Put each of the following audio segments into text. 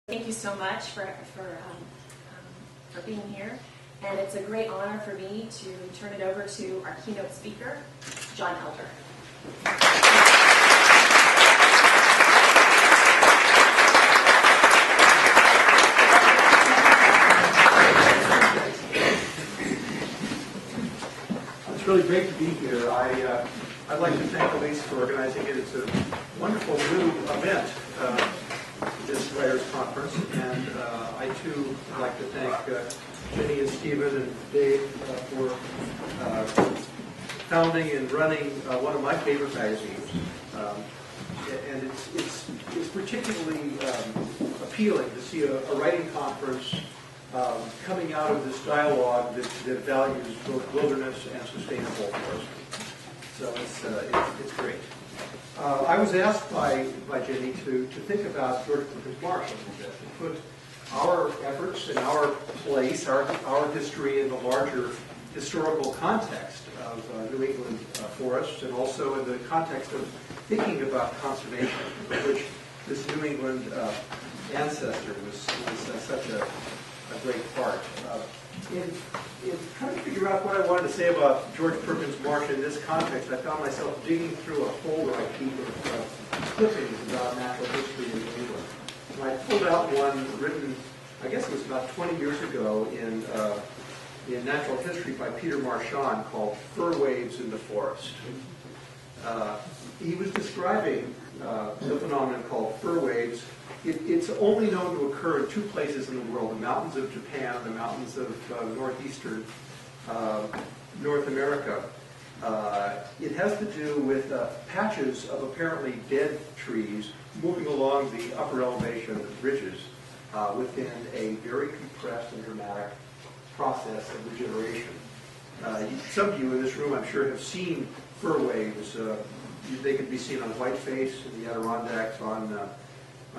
Thank you so much for being here. And it's a great honor for me to turn it over to our keynote speaker, John Elder. It's really great to be here. I'd like to thank Elise for organizing it. It's a wonderful new event, this Writers' Conference, and I too would like to thank Jenny and Stephen and Dave for founding and running one of my favorite magazines. And it's particularly appealing to see a writing conference coming out of this dialogue that values both wilderness and sustainable forestry. So it's great. I was asked by Jenny to think about George Perkins Marsh a little bit, to put our efforts and our place, our history in the larger historical context of New England forests, and also in the context of thinking about conservation, of which this New England ancestor was such a great part. In trying to figure out what I wanted to say about George Perkins Marsh in this context, I found myself digging through a folder I keep of clippings about natural history in New England. And I pulled out one written, I guess it was about 20 years ago, in Natural History by Peter Marchand, called Fir Waves in the Forest. He was describing the phenomenon called fir waves. It's only known to occur in two places in the world, the mountains of Japan and the mountains of northeastern North America. It has to do with patches of apparently dead trees moving along the upper elevation ridges within a very compressed and dramatic process of regeneration. Some of you in this room, I'm sure, have seen fir waves. They can be seen on Whiteface in the Adirondacks, on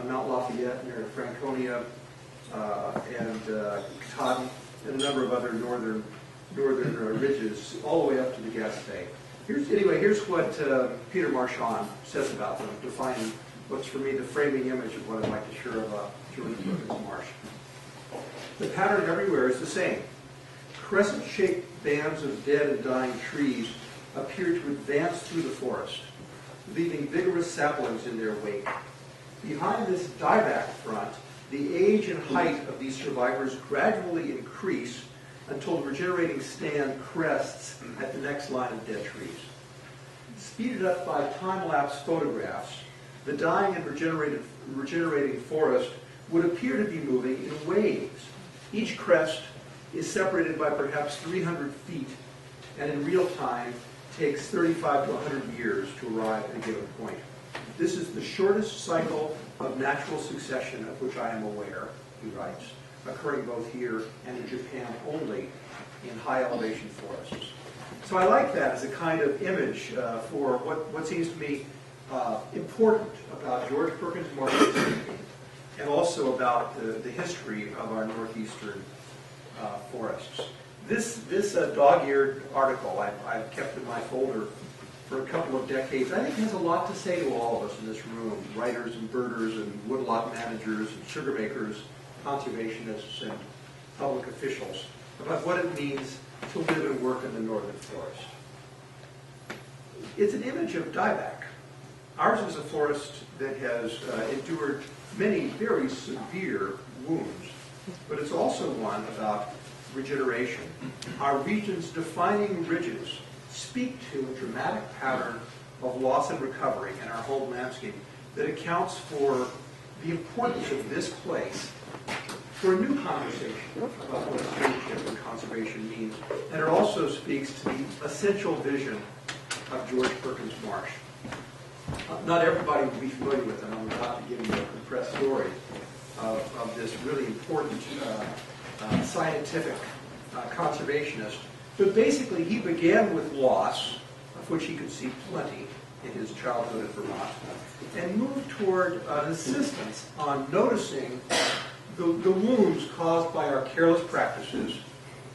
Mount Lafayette near Franconia, and Katahdin, and a number of other northern ridges, all the way up to the Gaspé. Here's what Peter Marchand says about them, defining what's for me the framing image of what I'd like to share about George Perkins Marsh. The pattern everywhere is the same. Crescent-shaped bands of dead and dying trees appear to advance through the forest, leaving vigorous saplings in their wake. Behind this dieback front, the age and height of these survivors gradually increase until the regenerating stand crests at the next line of dead trees. Speeded up by time-lapse photographs, the dying and regenerating forest would appear to be moving in waves. Each crest is separated by perhaps 300 feet, and in real time takes 35 to 100 years to arrive at a given point. This is the shortest cycle of natural succession of which I am aware, he writes, occurring both here and in Japan only in high elevation forests. So I like that as a kind of image for what seems to me important about George Perkins Marsh's thinking, and also about the history of our northeastern forests. This dog-eared article I've kept in my folder for a couple of decades, I think has a lot to say to all of us in this room, writers and birders and woodlot managers and sugar makers, conservationists and public officials, about what it means to live and work in the northern forest. It's an image of dieback. Ours is a forest that has endured many very severe wounds, but it's also one about regeneration. Our region's defining ridges speak to a dramatic pattern of loss and recovery in our home landscape that accounts for the importance of this place for a new conversation about what stewardship and conservation means. And it also speaks to the essential vision of George Perkins Marsh. Not everybody will be familiar with him. I'm about to give you a compressed story of this really important scientific conservationist. But basically, he began with loss, of which he could see plenty in his childhood in Vermont, and moved toward an insistence on noticing the wounds caused by our careless practices,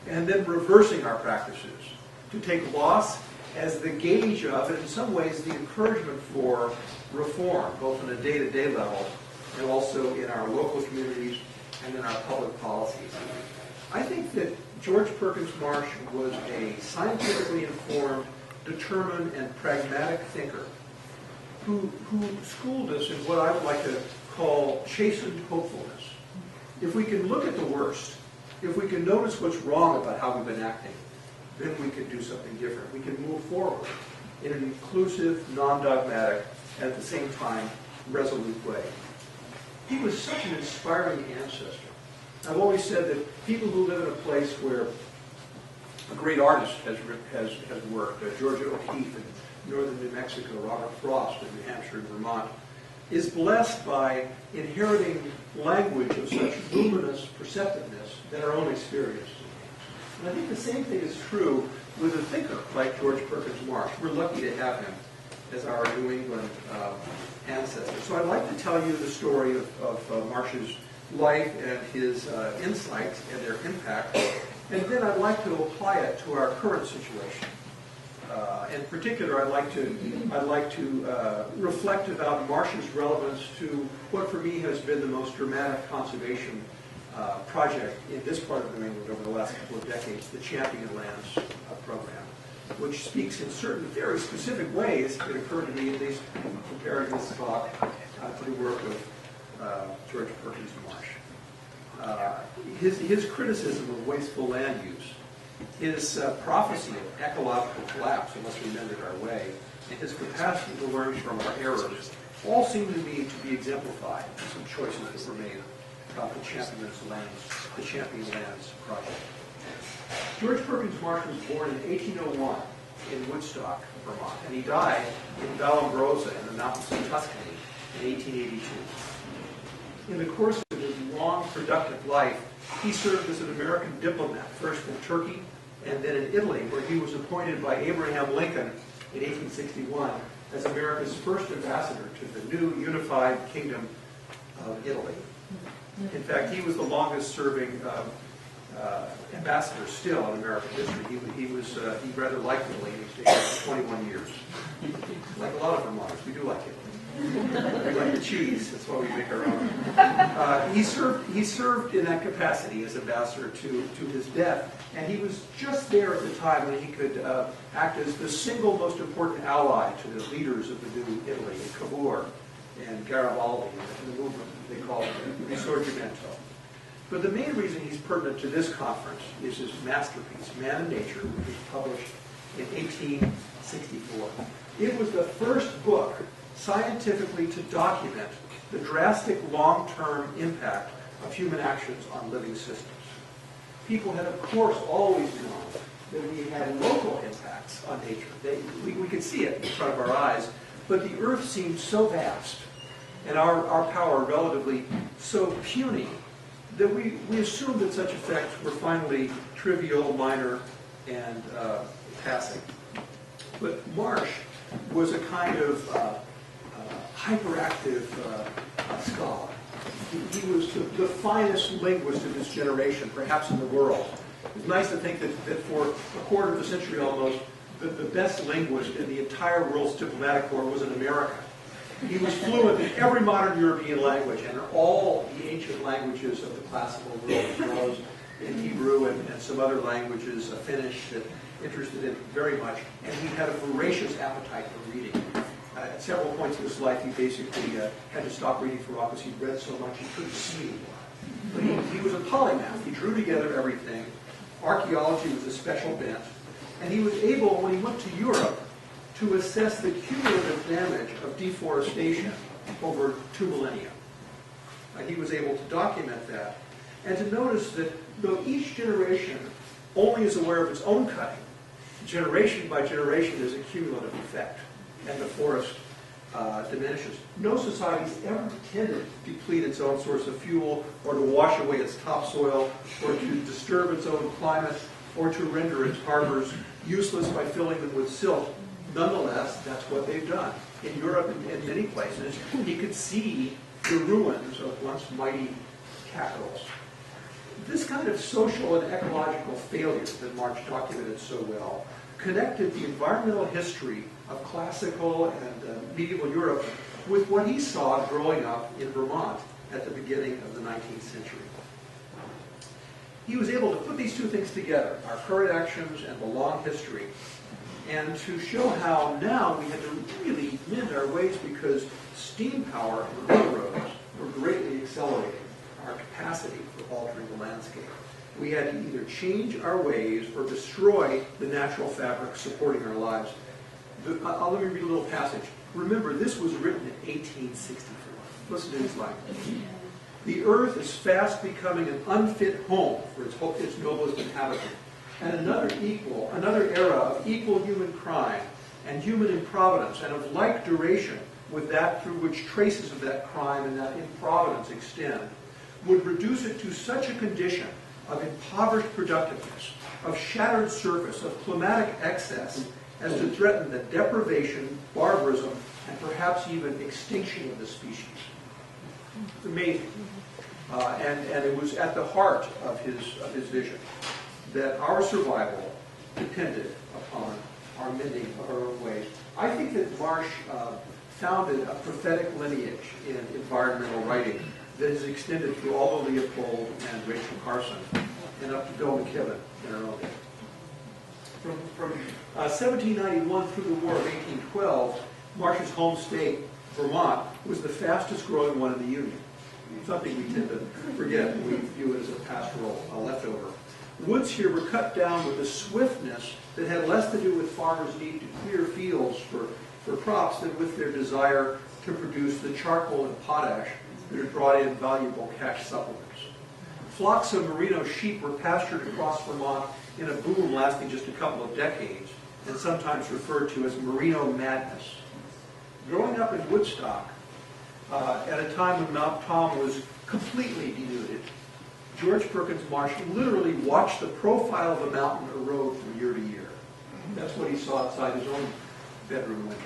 and then reversing our practices to take loss as the gauge of, and in some ways the encouragement for, reform, both on a day-to-day level and also in our local communities and in our public policies. I think that George Perkins Marsh was a scientifically informed, determined, and pragmatic thinker who schooled us in what I would like to call chastened hopefulness. If we can look at the worst, if we can notice what's wrong about how we've been acting, then we can do something different. We can move forward in an inclusive, non-dogmatic, and at the same time, resolute way. He was such an inspiring ancestor. I've always said that people who live in a place where a great artist has worked, Georgia O'Keeffe in northern New Mexico, Robert Frost in New Hampshire and Vermont, is blessed by inheriting language of such luminous perceptiveness that our own experience. And I think the same thing is true with a thinker like George Perkins Marsh. We're lucky to have him as our New England ancestor. So I'd like to tell you the story of Marsh's life and his insights and their impact. And then I'd like to apply it to our current situation. In particular, I'd like to reflect about Marsh's relevance to what for me has been the most dramatic conservation project in this part of New England over the last couple of decades, the Champion Lands program, which speaks in certain very specific ways, it occurred to me at least comparing this talk to the work of George Perkins Marsh. His criticism of wasteful land use, his prophecy of ecological collapse unless we mended our way, and his capacity to learn from our errors all seem to me to be exemplified in some choices that were made about the Champion Lands project. George Perkins Marsh was born in 1801 in Woodstock, Vermont, and he died in Vallombrosa in the mountains of Tuscany in 1882. In the course of his long, productive life, he served as an American diplomat, first in Turkey and then in Italy, where he was appointed by Abraham Lincoln in 1861 as America's first ambassador to the new unified kingdom of Italy. In fact, he was the longest-serving ambassador still in American history. He rather liked Italy. He stayed there for 21 years. Like a lot of Vermonters, we do like Italy. We like the cheese. That's why we make our own. He served in that capacity as ambassador to his death, and he was just there at the time when he could act as the single most important ally to the leaders of the new Italy, Cavour and Garibaldi, and the movement they called Risorgimento. But the main reason he's pertinent to this conference is his masterpiece, Man and Nature, which was published in 1864. It was the first book scientifically to document the drastic long-term impact of human actions on living systems. People had, of course, always known that we had local impacts on nature. We could see it in front of our eyes, but the Earth seemed so vast, and our power relatively so puny, that we assumed that such effects were finally trivial, minor, and passing. But Marsh was a kind of hyperactive scholar. He was the finest linguist of his generation, perhaps in the world. It's nice to think that for a quarter of a century almost, the best linguist in the entire world's diplomatic corps was in America. He was fluent in every modern European language and all the ancient languages of the classical world, as well as in Hebrew and some other languages, Finnish, that interested him very much. And he had a voracious appetite for reading. At several points in his life, he basically had to stop reading for a while because he'd read so much he couldn't see anymore. But he was a polymath. He drew together everything. Archaeology was a special bent. And he was able, when he went to Europe, to assess the cumulative damage of deforestation over 2 millennia. He was able to document that and to notice that though each generation only is aware of its own cutting, generation by generation there's a cumulative effect, and the forest diminishes. No society's ever intended to deplete its own source of fuel, or to wash away its topsoil, or to disturb its own climate, or to render its harbors useless by filling them with silt. Nonetheless, that's what they've done. In Europe and in many places, he could see the ruins of once mighty capitals. This kind of social and ecological failure that Marsh documented so well connected the environmental history of classical and medieval Europe with what he saw growing up in Vermont at the beginning of the 19th century. He was able to put these two things together, our current actions and the long history, and to show how now we had to really mend our ways because steam power and railroads were greatly accelerating our capacity for altering the landscape. We had to either change our ways or destroy the natural fabric supporting our lives. Let me read a little passage. Remember, this was written in 1864. Listen to this line. The earth is fast becoming an unfit home for its noblest inhabitant, and another era of equal human crime and human improvidence, and of like duration with that through which traces of that crime and that improvidence extend, would reduce it to such a condition of impoverished productiveness, of shattered surface, of climatic excess, as to threaten the deprivation, barbarism, and perhaps even extinction of the species. It's amazing. And it was at the heart of his vision that our survival depended upon our mending of our own ways. I think that Marsh founded a prophetic lineage in environmental writing that is extended through all of Leopold and Rachel Carson and up to Bill McKibben in our own day. From 1791 through the War of 1812, Marsh's home state, Vermont, was the fastest growing one in the Union. Something we tend to forget when we view it as a pastoral leftover. Woods here were cut down with a swiftness that had less to do with farmers' need to clear fields for crops than with their desire to produce the charcoal and potash that had brought in valuable cash supplements. Flocks of merino sheep were pastured across Vermont in a boom lasting just a couple of decades, and sometimes referred to as merino madness. Growing up in Woodstock, at a time when Mount Tom was completely denuded, George Perkins Marsh literally watched the profile of the mountain erode from year to year. That's what he saw outside his own bedroom window.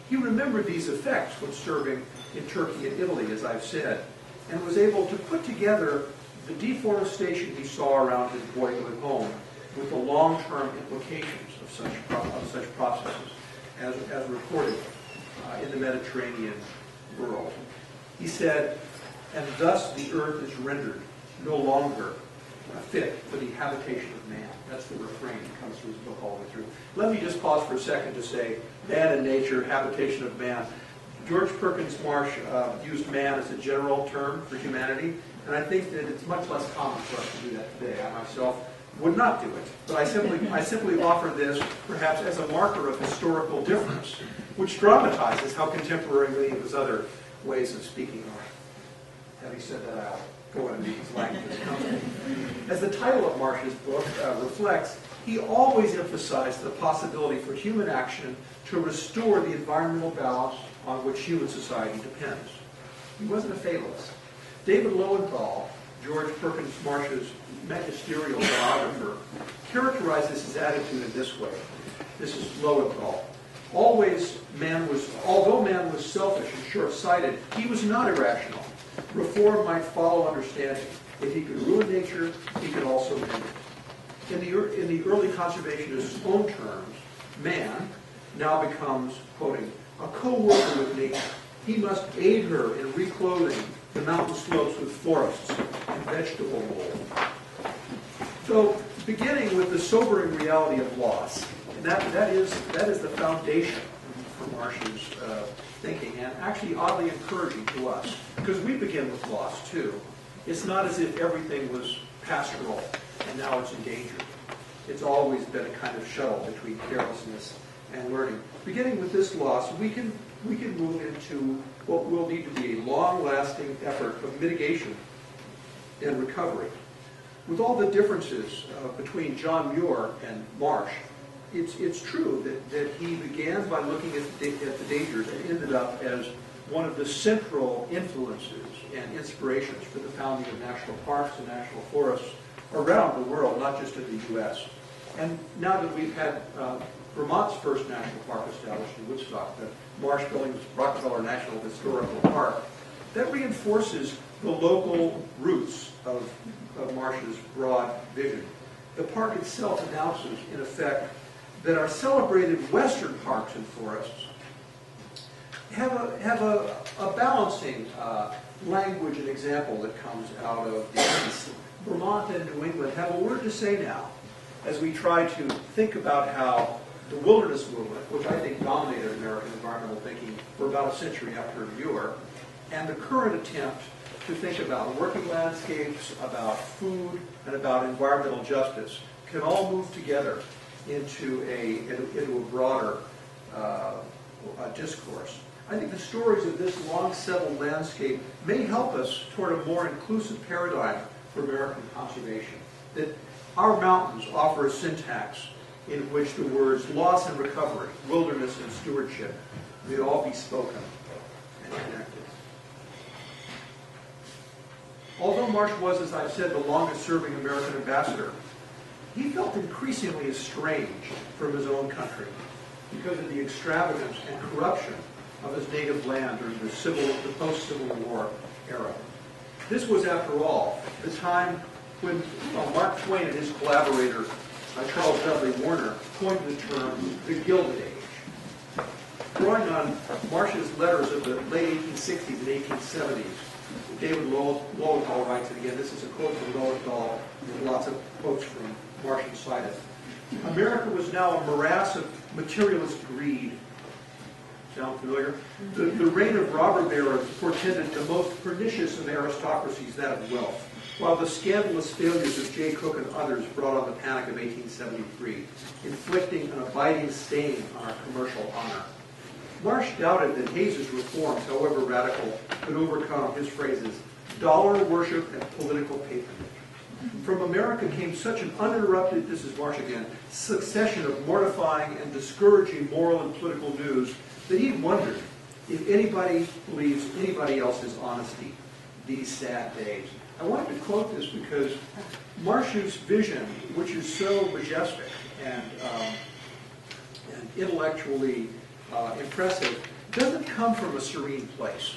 He remembered these effects when serving in Turkey and Italy, as I've said, and was able to put together the deforestation he saw around his boyhood home with the long-term implications of such processes as recorded in the Mediterranean world. He said, and thus the earth is rendered no longer fit for the habitation of man. That's the refrain that comes through his book all the way through. Let me just pause for a second to say, man and nature, habitation of man. George Perkins Marsh used man as a general term for humanity, and I think that it's much less common for us to do that today. I myself would not do it, but I simply offer this perhaps as a marker of historical difference, which dramatizes how contemporary many of his other ways of speaking are. Having said that, I'll go into these languages. As the title of Marsh's book reflects, he always emphasized the possibility for human action to restore the environmental balance on which human society depends. He wasn't a fatalist. David Lowenthal, George Perkins Marsh's magisterial biographer, characterizes his attitude in this way. This is Lowenthal. Although man was selfish and short-sighted, he was not irrational. Reform might follow understanding. If he could ruin nature, he could also mend it. In the early conservationist's own terms, man now becomes, quoting, a co-worker with nature. He must aid her in reclothing the mountain slopes with forests and vegetable mold. So, beginning with the sobering reality of loss, and that is the foundation for Marsh's thinking, and actually oddly encouraging to us, because we begin with loss too. It's not as if everything was pastoral and now it's endangered. It's always been a kind of shuttle between carelessness and learning. Beginning with this loss, we can move into what will need to be a long-lasting effort of mitigation and recovery. With all the differences between John Muir and Marsh, it's true that he began by looking at the dangers and ended up as one of the central influences and inspirations for the founding of national parks and national forests around the world, not just in the U.S. And now that we've had Vermont's first national park established in Woodstock, the Marsh-Billings Rockefeller National Historical Park, that reinforces the local roots of Marsh's broad vision. The park itself announces, in effect, that our celebrated western parks and forests have a balancing language and example that comes out of the East. Vermont and New England have a word to say now as we try to think about how the wilderness movement, which I think dominated American environmental thinking for about a century after Muir, and the current attempt to think about working landscapes, about food, and about environmental justice can all move together into a broader discourse. I think the stories of this long-settled landscape may help us toward a more inclusive paradigm for American conservation. That our mountains offer a syntax in which the words loss and recovery, wilderness and stewardship may all be spoken and connected. Although Marsh was, as I've said, the longest-serving American ambassador, he felt increasingly estranged from his own country because of the extravagance and corruption of his native land during the post-Civil War era. This was, after all, the time when Mark Twain and his collaborator, Charles Dudley Warner, coined the term the Gilded Age. Drawing on Marsh's letters of the late 1860s and 1870s, David Lowenthal writes, and again, this is a quote from Lowenthal, and lots of quotes from Marsh cited. America was now a morass of materialist greed. Sound familiar? The reign of robber barons portended the most pernicious of aristocracies, that of wealth, while the scandalous failures of Jay Cooke and others brought on the Panic of 1873, inflicting an abiding stain on our commercial honor. Marsh doubted that Hayes's reforms, however radical, could overcome his phrases, dollar worship and political patronage. From America came such an uninterrupted, this is Marsh again, succession of mortifying and discouraging moral and political news that he wondered if anybody believes anybody else's honesty these sad days. I wanted to quote this because Marsh's vision, which is so majestic and intellectually impressive, doesn't come from a serene place.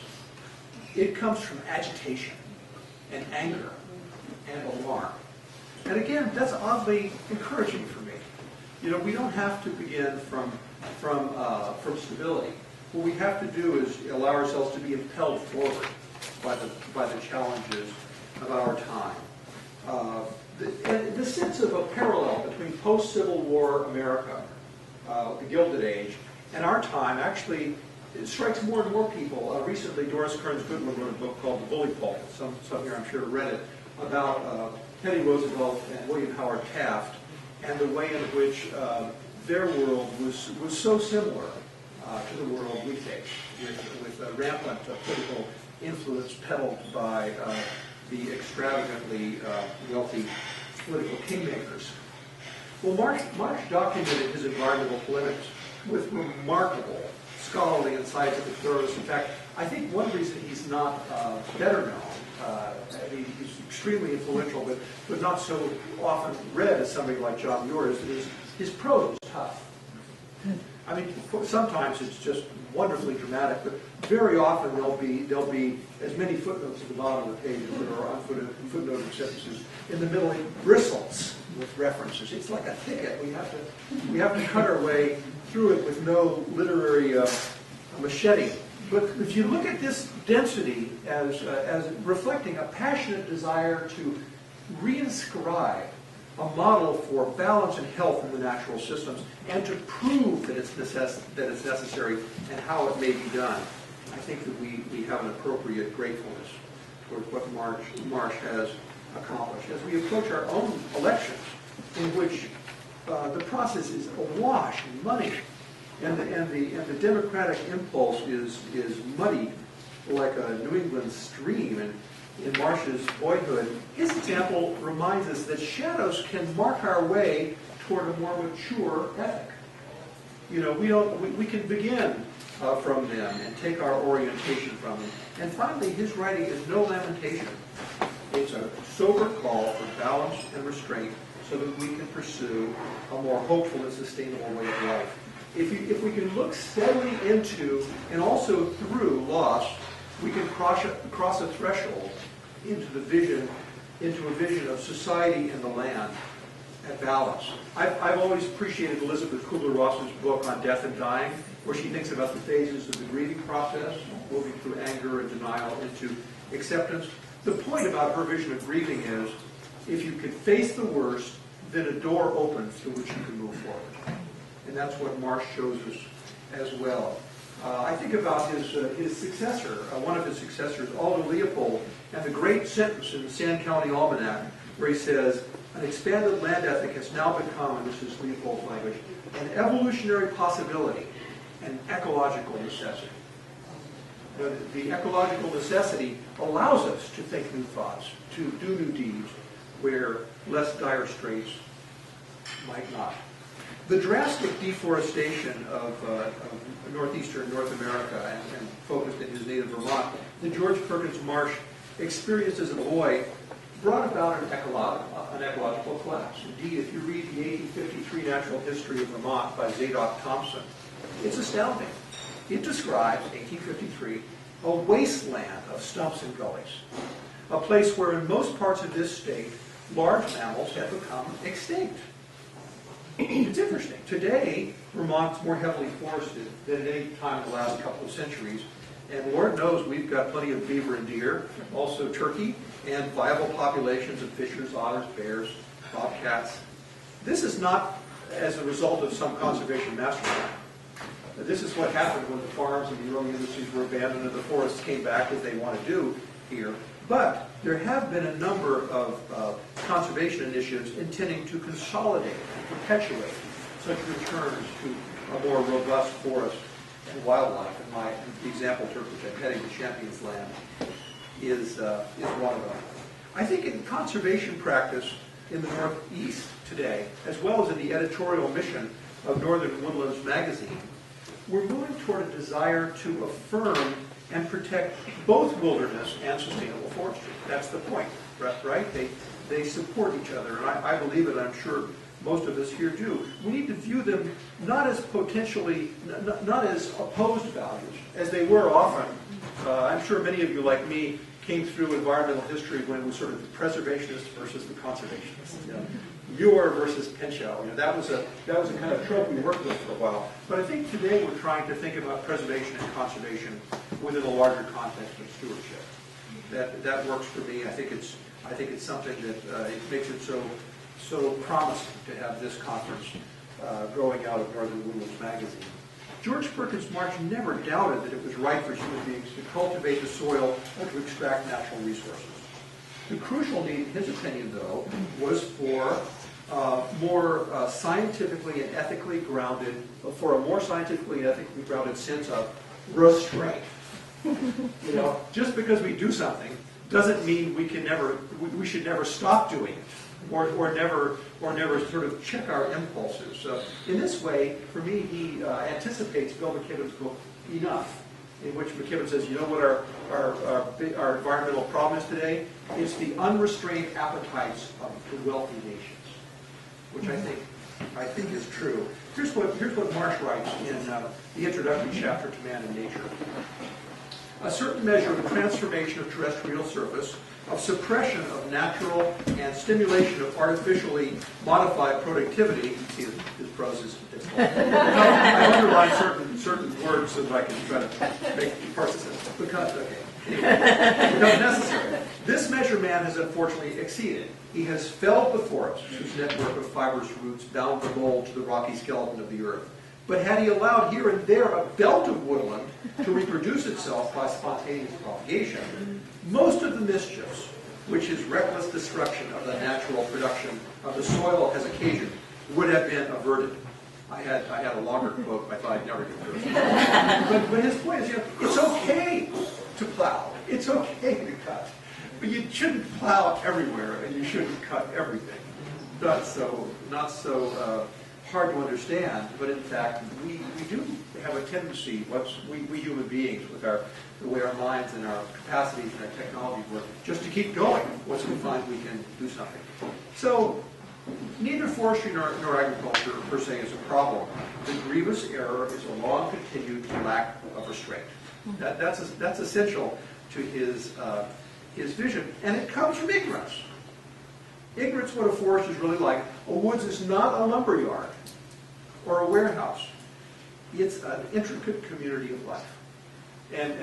It comes from agitation and anger and alarm. And again, that's oddly encouraging for me. You know, we don't have to begin from stability. What we have to do is allow ourselves to be impelled forward by the challenges of our time. The sense of a parallel between post-Civil War America, the Gilded Age, and our time actually it strikes more and more people. Recently, Doris Kearns Goodwin wrote a book called The Bully Pulpit. Some here I'm sure read it, about Teddy Roosevelt and William Howard Taft and the way in which their world was so similar to the world we face, with rampant political influence peddled by the extravagantly wealthy political kingmakers. Well, Marsh documented his environmental polemics with remarkable scholarly and scientific thoroughness. In fact, I think one reason he's not better known, he's extremely influential, but not so often read as somebody like John Muir, is his prose is tough. I mean, sometimes it's just wonderfully dramatic, but very often there'll be as many footnotes at the bottom of the page as there are unfootnoted sentences. In the middle, it bristles with references. It's like a thicket. We have to cut our way through it with no literary machete. But if you look at this density as reflecting a passionate desire to reinscribe a model for balance and health in the natural systems, and to prove that it's necessary and how it may be done, I think that we have an appropriate gratefulness towards what Marsh has accomplished. As we approach our own elections, in which the process is awash in money, and the democratic impulse is muddied like a New England stream, and in Marsh's boyhood, his example reminds us that shadows can mark our way toward a more mature ethic. You know, we can begin from them and take our orientation from them. And finally, his writing is no lamentation. It's a sober call for balance and restraint so that we can pursue a more hopeful and sustainable way of life. If we can look steadily into and also through loss, we can cross a threshold into a vision of society and the land at balance. I've always appreciated Elizabeth Kubler-Ross's book on death and dying. where she thinks about the phases of the grieving process, moving through anger and denial into acceptance. The point about her vision of grieving is, if you can face the worst, then a door opens through which you can move forward. And that's what Marsh shows us as well. I think about his successor, one of his successors, Aldo Leopold, and the great sentence in the Sand County Almanac, where he says, an expanded land ethic has now become, and this is Leopold's language, an evolutionary possibility, an ecological necessity. The ecological necessity allows us to think new thoughts, to do new deeds where less dire straits might not. The drastic deforestation of northeastern North America and focused in his native Vermont that George Perkins Marsh experienced as a boy brought about an ecological collapse. Indeed, if you read the 1853 Natural History of Vermont by Zadok Thompson, it's astounding. It describes, 1853, a wasteland of stumps and gullies, a place where in most parts of this state, large mammals have become extinct. It's interesting. Today, Vermont's more heavily forested than at any time in the last couple of centuries, and Lord knows we've got plenty of beaver and deer, also turkey, and viable populations of fishers, otters, bears, bobcats. This is not as a result of some conservation master plan. This is what happened when the farms and the early industries were abandoned and the forests came back as they want to do here. But there have been a number of conservation initiatives intending to consolidate and perpetuate such returns to a more robust forest and wildlife. And the example Turk, which I'm heading to Champions Land, is one of them. I think in conservation practice in the Northeast today, as well as in the editorial mission of Northern Woodlands magazine, we're moving toward a desire to affirm and protect both wilderness and sustainable forestry. That's the point, right? They support each other, and I believe it, I'm sure most of us here do. We need to view them not as potentially, not as opposed values, as they were often. I'm sure many of you, like me, came through environmental history when it was sort of the preservationist versus the conservationist. You know, Muir versus Pinchot. You know, that was a kind of trope we worked with for a while. But I think today we're trying to think about preservation and conservation within a larger context of stewardship. That works for me. I think it's something that it makes it so promising to have this conference growing out of Northern Woodlands magazine. George Perkins Marsh never doubted that it was right for human beings to cultivate the soil and to extract natural resources. The crucial need, in his opinion, though, was for more scientifically and ethically grounded, for a more scientifically and ethically grounded sense of restraint. You know, just because we do something doesn't mean we should never stop doing it, or never sort of check our impulses. In this way, for me, he anticipates Bill McKibben's book, Enough, in which McKibben says, you know what our environmental problem is today? It's the unrestrained appetites of the wealthy nations, which I think is true. Here's what Marsh writes in the introductory chapter to Man and Nature. A certain measure of transformation of terrestrial surface, of suppression of natural and stimulation of artificially modified productivity. You see his prose is difficult. I underline certain words so that I can try to make parses because, okay. Anyway, necessary. This measure man has unfortunately exceeded. He has felled the forest, whose network of fibrous roots bound the mold to the rocky skeleton of the earth. But had he allowed here and there a belt of woodland to reproduce itself by spontaneous propagation, most of the mischiefs, which his reckless destruction of the natural production of the soil has occasioned, would have been averted. I had a longer quote, but I thought I'd never get through it. But his point is, you know, it's okay to plow. It's okay to cut. But you shouldn't plow everywhere, and you shouldn't cut everything. Not so hard to understand, but in fact, we do have a tendency, we human beings, with the way our minds and our capacities and our technology work, just to keep going once we find we can do something. So, neither forestry nor agriculture per se is a problem. The grievous error is a long-continued lack of restraint. That's essential to his vision, and it comes from ignorance. Ignorance what a forest is really like. A woods is not a lumber yard or a warehouse. It's an intricate community of life. And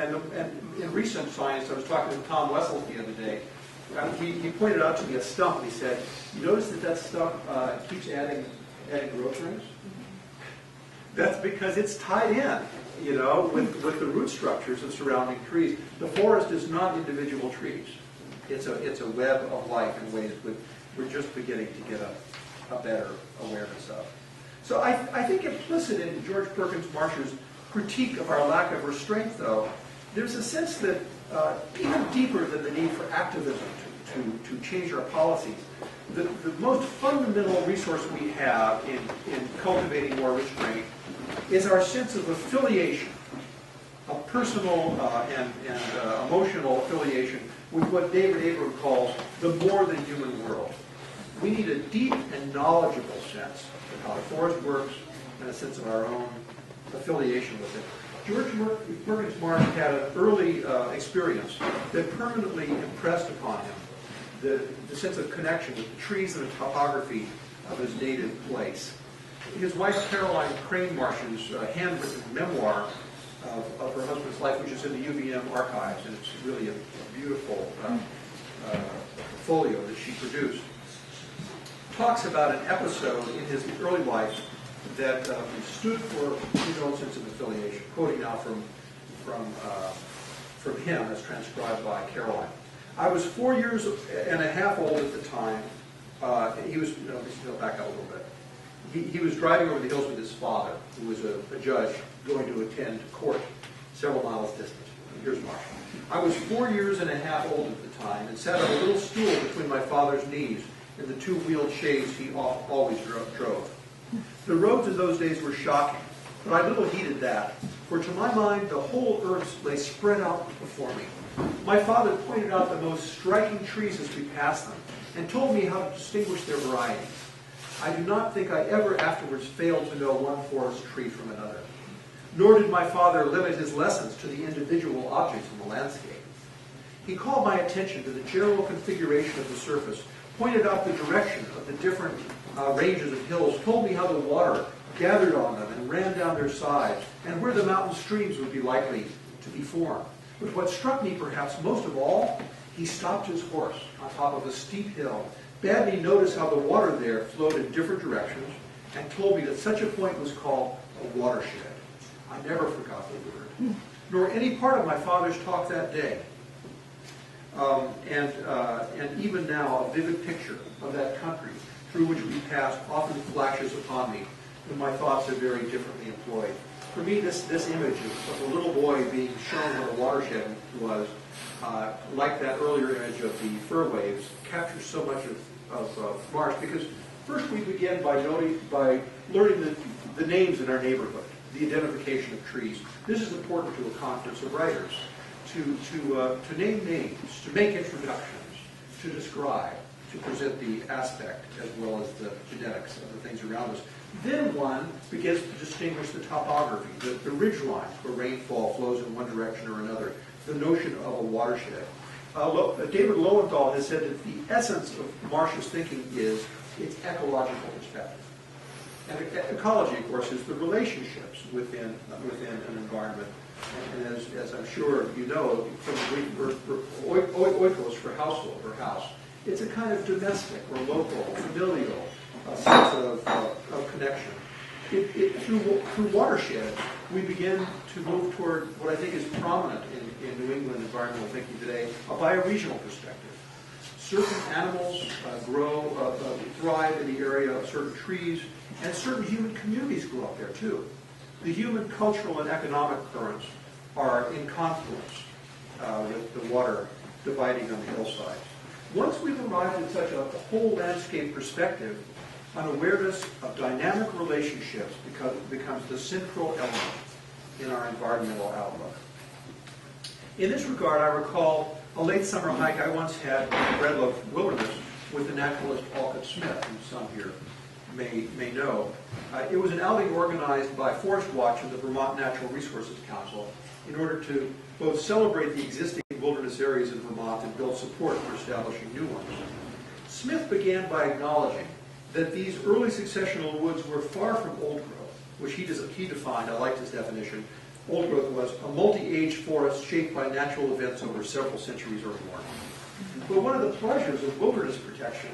in recent science, I was talking to Tom Wessels the other day. He pointed out to me a stump, and he said, "You notice that stump keeps adding growth rings? That's because it's tied in, with the root structures of surrounding trees. The forest is not individual trees. It's a web of life in ways that we're just beginning to get a better awareness of. So I think implicit in George Perkins Marsh's critique of our lack of restraint, though, there's a sense that even deeper than the need for activism to change our policies, the most fundamental resource we have in cultivating more restraint is our sense of affiliation, a personal and emotional affiliation with what David Abram calls the more than human world. We need a deep and knowledgeable sense of how the forest works and a sense of our own affiliation with it. George Perkins Marsh had an early experience that permanently impressed upon him the sense of connection with the trees and the topography of his native place. His wife Caroline Crane Marsh's handwritten memoir of her husband's life, which is in the UVM archives, and it's really a beautiful folio that she produced, talks about an episode in his early life that stood for his own sense of affiliation. Quoting now from him, as transcribed by Caroline. "I was 4 years and a half old at the time." He was, let's back up a little bit. He was driving over the hills with his father, who was a judge going to attend court several miles distant. Here's Marsh. "I was 4 years and a half old at the time and sat on a little stool between my father's knees in the two-wheeled chaise he always drove. The roads in those days were shocking, but I little heeded that, for to my mind the whole earth lay spread out before me. My father pointed out the most striking trees as we passed them, and told me how to distinguish their varieties. I do not think I ever afterwards failed to know one forest tree from another. Nor did my father limit his lessons to the individual objects in the landscape. He called my attention to the general configuration of the surface, pointed out the direction of the different ranges of hills, told me how the water gathered on them and ran down their sides, and where the mountain streams would be likely to be formed. But what struck me perhaps most of all, he stopped his horse on top of a steep hill, bade me notice how the water there flowed in different directions, and told me that such a point was called a watershed. I never forgot the word, nor any part of my father's talk that day. And even now, a vivid picture of that country through which we passed often flashes upon me when my thoughts are very differently employed. For me, this image of a little boy being shown what a watershed was, like that earlier image of the fir waves, captures so much of Marsh, because first we begin by learning the names in our neighborhood, the identification of trees. This is important to a conference of writers, to name names, to make introductions, to describe, to present the aspect as well as the genetics of the things around us. Then one begins to distinguish the topography, the ridge lines where rainfall flows in one direction or another, the notion of a watershed. David Lowenthal has said that the essence of Marsh's thinking is its ecological perspective. And ecology, of course, is the relationships within an environment. And as I'm sure you know, from the Greek oikos for household or house, it's a kind of domestic or local, familial sense of connection. Through watersheds, we begin to move toward what I think is prominent in New England environmental thinking today, a bioregional perspective. Certain animals thrive in the area of certain trees, and certain human communities grow up there too. The human cultural and economic currents are in confluence with the water dividing on the hillsides. Once we've arrived at such a whole landscape perspective, an awareness of dynamic relationships becomes the central element in our environmental outlook. In this regard, I recall a late summer hike I once had in the Red Oak Wilderness with the naturalist Alcott Smith, who some here may know. It was an outing organized by Forest Watch and the Vermont Natural Resources Council in order to both celebrate the existing wilderness areas in Vermont and build support for establishing new ones. Smith began by acknowledging that these early successional woods were far from old growth. which he defined, I liked his definition. Old growth was a multi-age forest shaped by natural events over several centuries or more. But one of the pleasures of wilderness protection,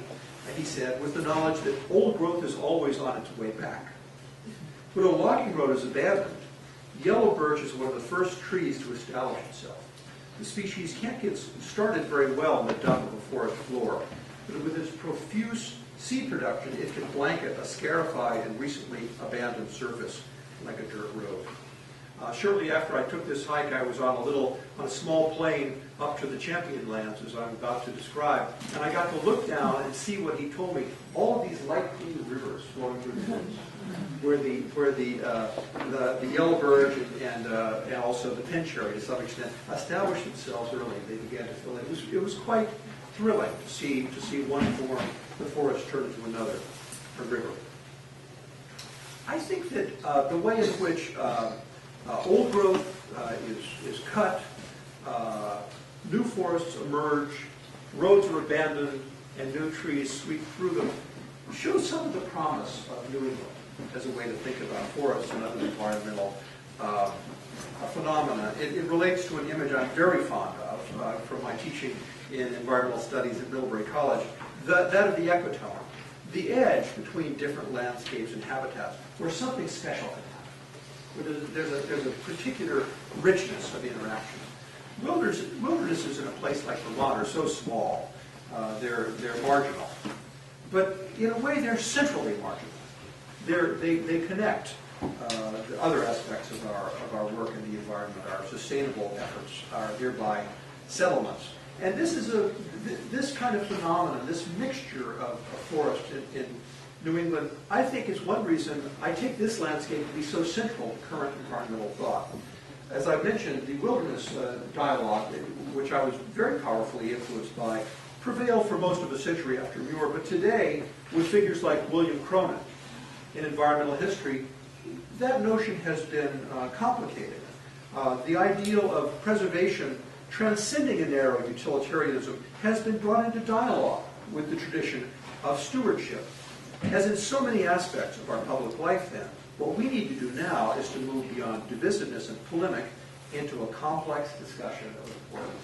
he said, was the knowledge that old growth is always on its way back. When a logging road is abandoned, yellow birch is one of the first trees to establish itself. The species can't get started very well in the dump of a forest floor, but with its profuse seed production, it can blanket a scarified and recently abandoned surface like a dirt road. Shortly after I took this hike, I was on a small plain up to the Champion Lands, as I'm about to describe, and I got to look down and see what he told me. All of these light blue rivers flowing through the woods, where the yellow birch and also the pincherry, to some extent, established themselves early. They began to fill in. It was quite thrilling to see one form, the forest, turn into another, a river. I think that the way in which old growth is cut, new forests emerge, roads are abandoned, and new trees sweep through them, shows some of the promise of New England as a way to think about forests and other environmental phenomena. It relates to an image I'm very fond of from my teaching in environmental studies at Middlebury College, that of the ecotone, the edge between different landscapes and habitats where something special can happen. There's a particular richness of interaction. Wildernesses in a place like Vermont are so small, they're marginal. But in a way, they're centrally marginal. They connect the other aspects of our work in the environment, our sustainable efforts, our nearby settlements. And this kind of phenomenon, this mixture of forest in New England, I think is one reason I take this landscape to be so central to current environmental thought. As I mentioned, the wilderness dialogue, which I was very powerfully influenced by, prevailed for most of a century after Muir, but today, with figures like William Cronin in environmental history, that notion has been complicated. The ideal of preservation transcending a narrow utilitarianism has been brought into dialogue with the tradition of stewardship. As in so many aspects of our public life then, what we need to do now is to move beyond divisiveness and polemic into a complex discussion of important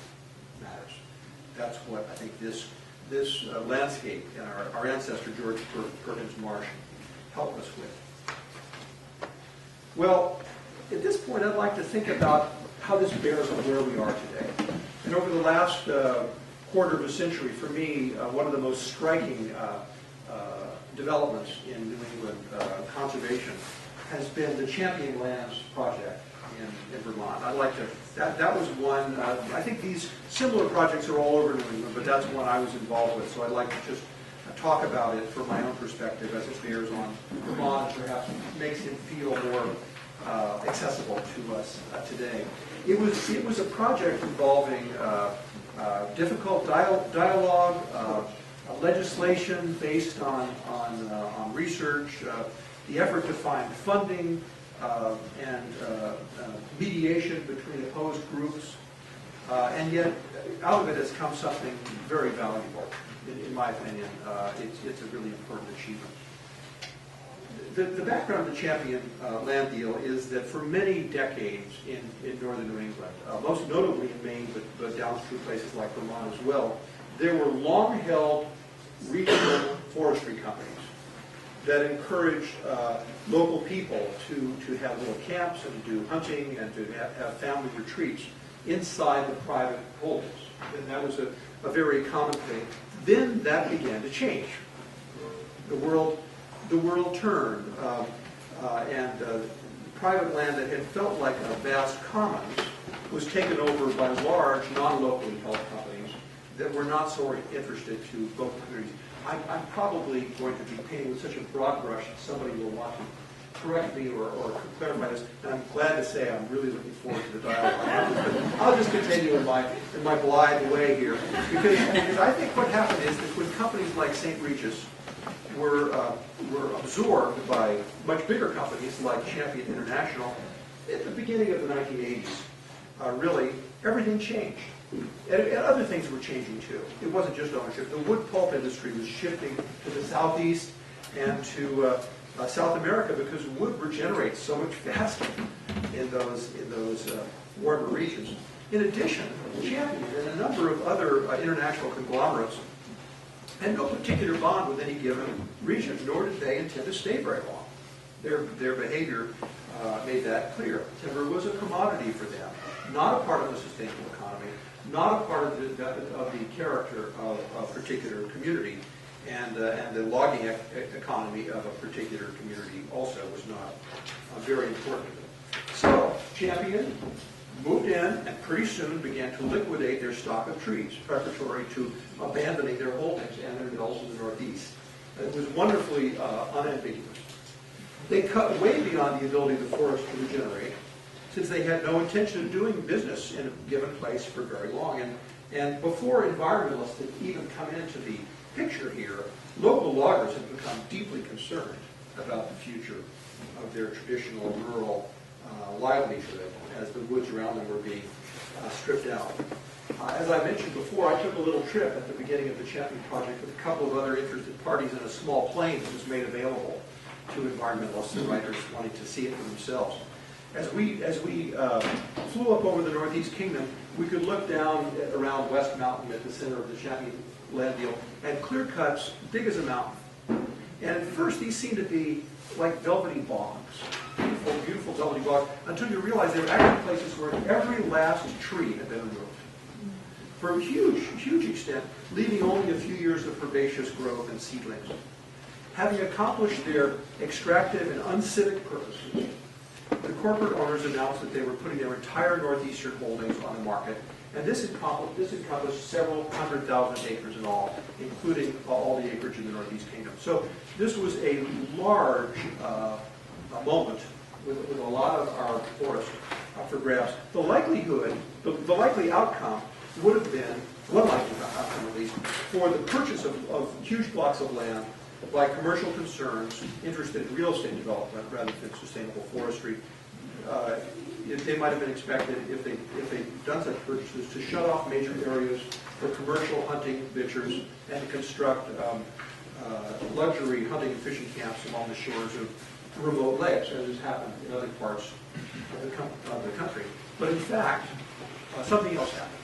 matters. That's what I think this landscape and our ancestor George Perkins Marsh helped us with. Well, at this point I'd like to think about how this bears on where we are today. And over the last quarter of a century, for me, one of the most striking developments in New England conservation has been the Champion Lands project in Vermont. I'd like to, that was one, I think these similar projects are all over New England, but that's one I was involved with, so I'd like to just talk about it from my own perspective as it bears on Vermont and perhaps makes it feel more accessible to us today. It was a project involving difficult dialogue, legislation based on research, the effort to find funding, and mediation between opposed groups, and yet out of it has come something very valuable, in my opinion. It's a really important achievement. The background of the Champion land deal is that for many decades in northern New England, most notably in Maine, but down through places like Vermont as well, there were long-held regional forestry companies that encouraged local people to have little camps and to do hunting and to have family retreats inside the private holdings. And that was a very common thing. Then that began to change. The world turned, and private land that had felt like a vast commons was taken over by large, non-locally held companies that were not so interested to both communities. I'm probably going to be painting with such a broad brush that somebody will want to correct me or clarify this, and I'm glad to say I'm really looking forward to the dialogue. I'll just continue in my blithe way here, because I think what happened is that when companies like St. Regis were absorbed by much bigger companies like Champion International at the beginning of the 1980s, really everything changed. And other things were changing too. It wasn't just ownership. The wood pulp industry was shifting to the southeast and to South America because wood regenerates so much faster in those warmer regions. In addition, Champion and a number of other international conglomerates had no particular bond with any given region, nor did they intend to stay very long. Their behavior made that clear. Timber was a commodity for them, not a part of the sustainable economy, not a part of the character of a particular community, and the logging economy of a particular community also was not very important to them. So Champion moved in and pretty soon began to liquidate their stock of trees, preparatory to abandoning their holdings and their mills in the Northeast. It was wonderfully unambiguous. They cut way beyond the ability of the forest to regenerate, since they had no intention of doing business in a given place for very long. And before environmentalists had even come into the picture here, local loggers had become deeply concerned about the future of their traditional rural livelihood as the woods around them were being stripped out. As I mentioned before, I took a little trip at the beginning of the Champion project with a couple of other interested parties in a small plane that was made available to environmentalists and writers wanting to see it for themselves. As we flew up over the Northeast Kingdom, we could look down around West Mountain at the center of the Champion land deal at clear cuts big as a mountain. And at first these seemed to be like velvety bogs, beautiful, beautiful velvety bogs, until you realize they were actually places where every last tree had been removed. For a huge, huge extent, leaving only a few years of herbaceous growth and seedlings. Having accomplished their extractive and uncivic purposes, the corporate owners announced that they were putting their entire northeastern holdings on the market, and this encompassed several 100,000 acres in all, including all the acreage in the Northeast Kingdom. So this was a large moment with a lot of our forest up for grabs. The likelihood, the likely outcome would have been, one likely outcome at least, for the purchase of huge blocks of land by commercial concerns interested in real estate development rather than sustainable forestry. They might have been expected, if they'd done such purchases, to shut off major areas for commercial hunting ventures and to construct luxury hunting and fishing camps along the shores of remote lakes, as has happened in other parts of the country. But in fact, something else happened.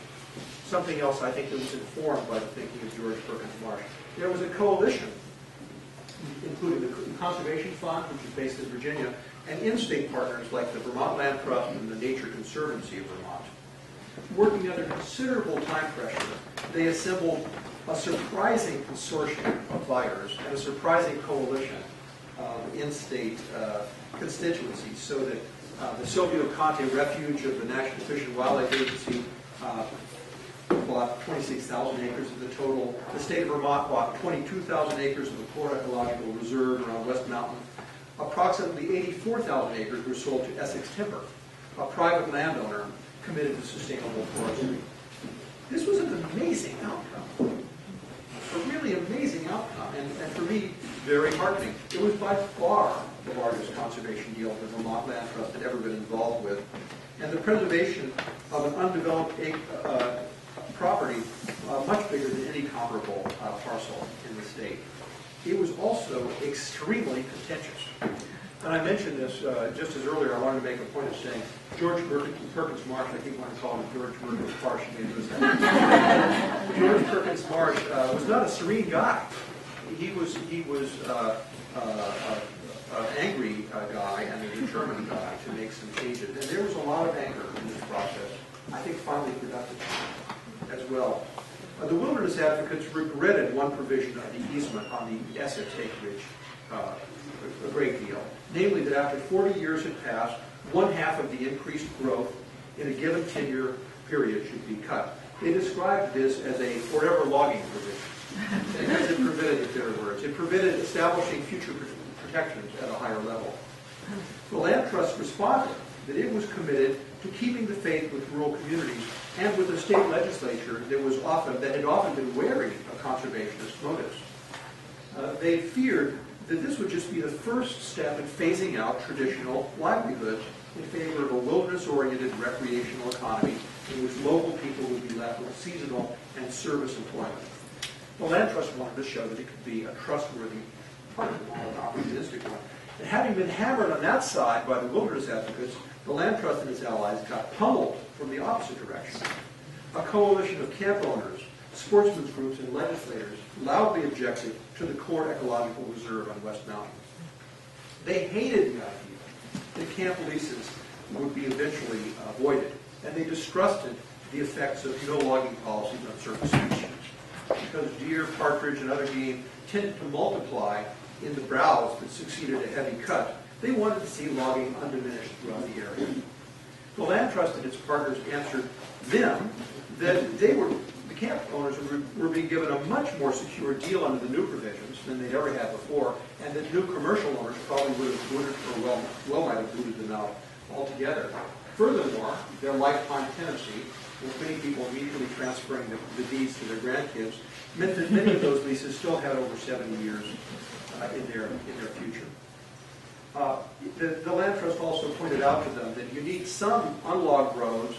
Something else I think that was informed by the thinking of George Perkins Marsh. There was a coalition, including the Conservation Fund, which is based in Virginia, and in-state partners like the Vermont Land Trust and the Nature Conservancy of Vermont. Working under considerable time pressure, they assembled a surprising consortium of buyers and a surprising coalition of in-state constituencies, so that the Silvio Conte Refuge of the National Fish and Wildlife Agency bought 26,000 acres of the total. The state of Vermont bought 22,000 acres of the core ecological reserve around West Mountain. Approximately 84,000 acres were sold to Essex Timber, a private landowner committed to sustainable forestry. This was an amazing outcome, a really amazing outcome, and for me, very heartening. It was by far the largest conservation deal the Vermont Land Trust had ever been involved with, and the preservation of an undeveloped property much bigger than any comparable parcel in the state. It was also extremely contentious. And I mentioned this just as earlier. I wanted to make a point of saying George Perkins Marsh, I keep wanting to call him George Perkins Marsh. George Perkins Marsh was not a serene guy. He was an angry guy and a determined guy to make some changes. And there was a lot of anger in this process. I think finally productive as well. The wilderness advocates regretted one provision of the easement on the Essex acreage a great deal. Namely, that after 40 years had passed, 1/2 of the increased growth in a given 10-year period should be cut. They described this as a forever logging provision, because it prevented, in their words, it prevented establishing future protections at a higher level. The Land Trust responded that it was committed to keeping the faith with rural communities and with a state legislature that had often been wary of conservationist motives. They feared that this would just be the first step in phasing out traditional livelihoods in favor of a wilderness-oriented recreational economy in which local people would be left with seasonal and service employment. The Land Trust wanted to show that it could be a trustworthy partner, an opportunistic one. And having been hammered on that side by the wilderness advocates, the Land Trust and its allies got pummeled from the opposite direction. A coalition of camp owners, sportsmen's groups, and legislators loudly objected to the core ecological reserve on West Mountain. They hated the idea that camp leases would be eventually voided, and they distrusted the effects of no logging policies on certain species. Because deer, partridge, and other game tended to multiply in the browse that succeeded a heavy cut, they wanted to see logging undiminished throughout the area. The Land Trust and its partners answered them that the camp owners were being given a much more secure deal under the new provisions than they'd ever had before, and that new commercial owners probably would have booted, or well might have booted them out altogether. Furthermore, their lifetime tenancy, with many people immediately transferring the deeds to their grandkids, meant that many of those leases still had over 70 years in their future. The Land Trust also pointed out to them that you need some unlogged roads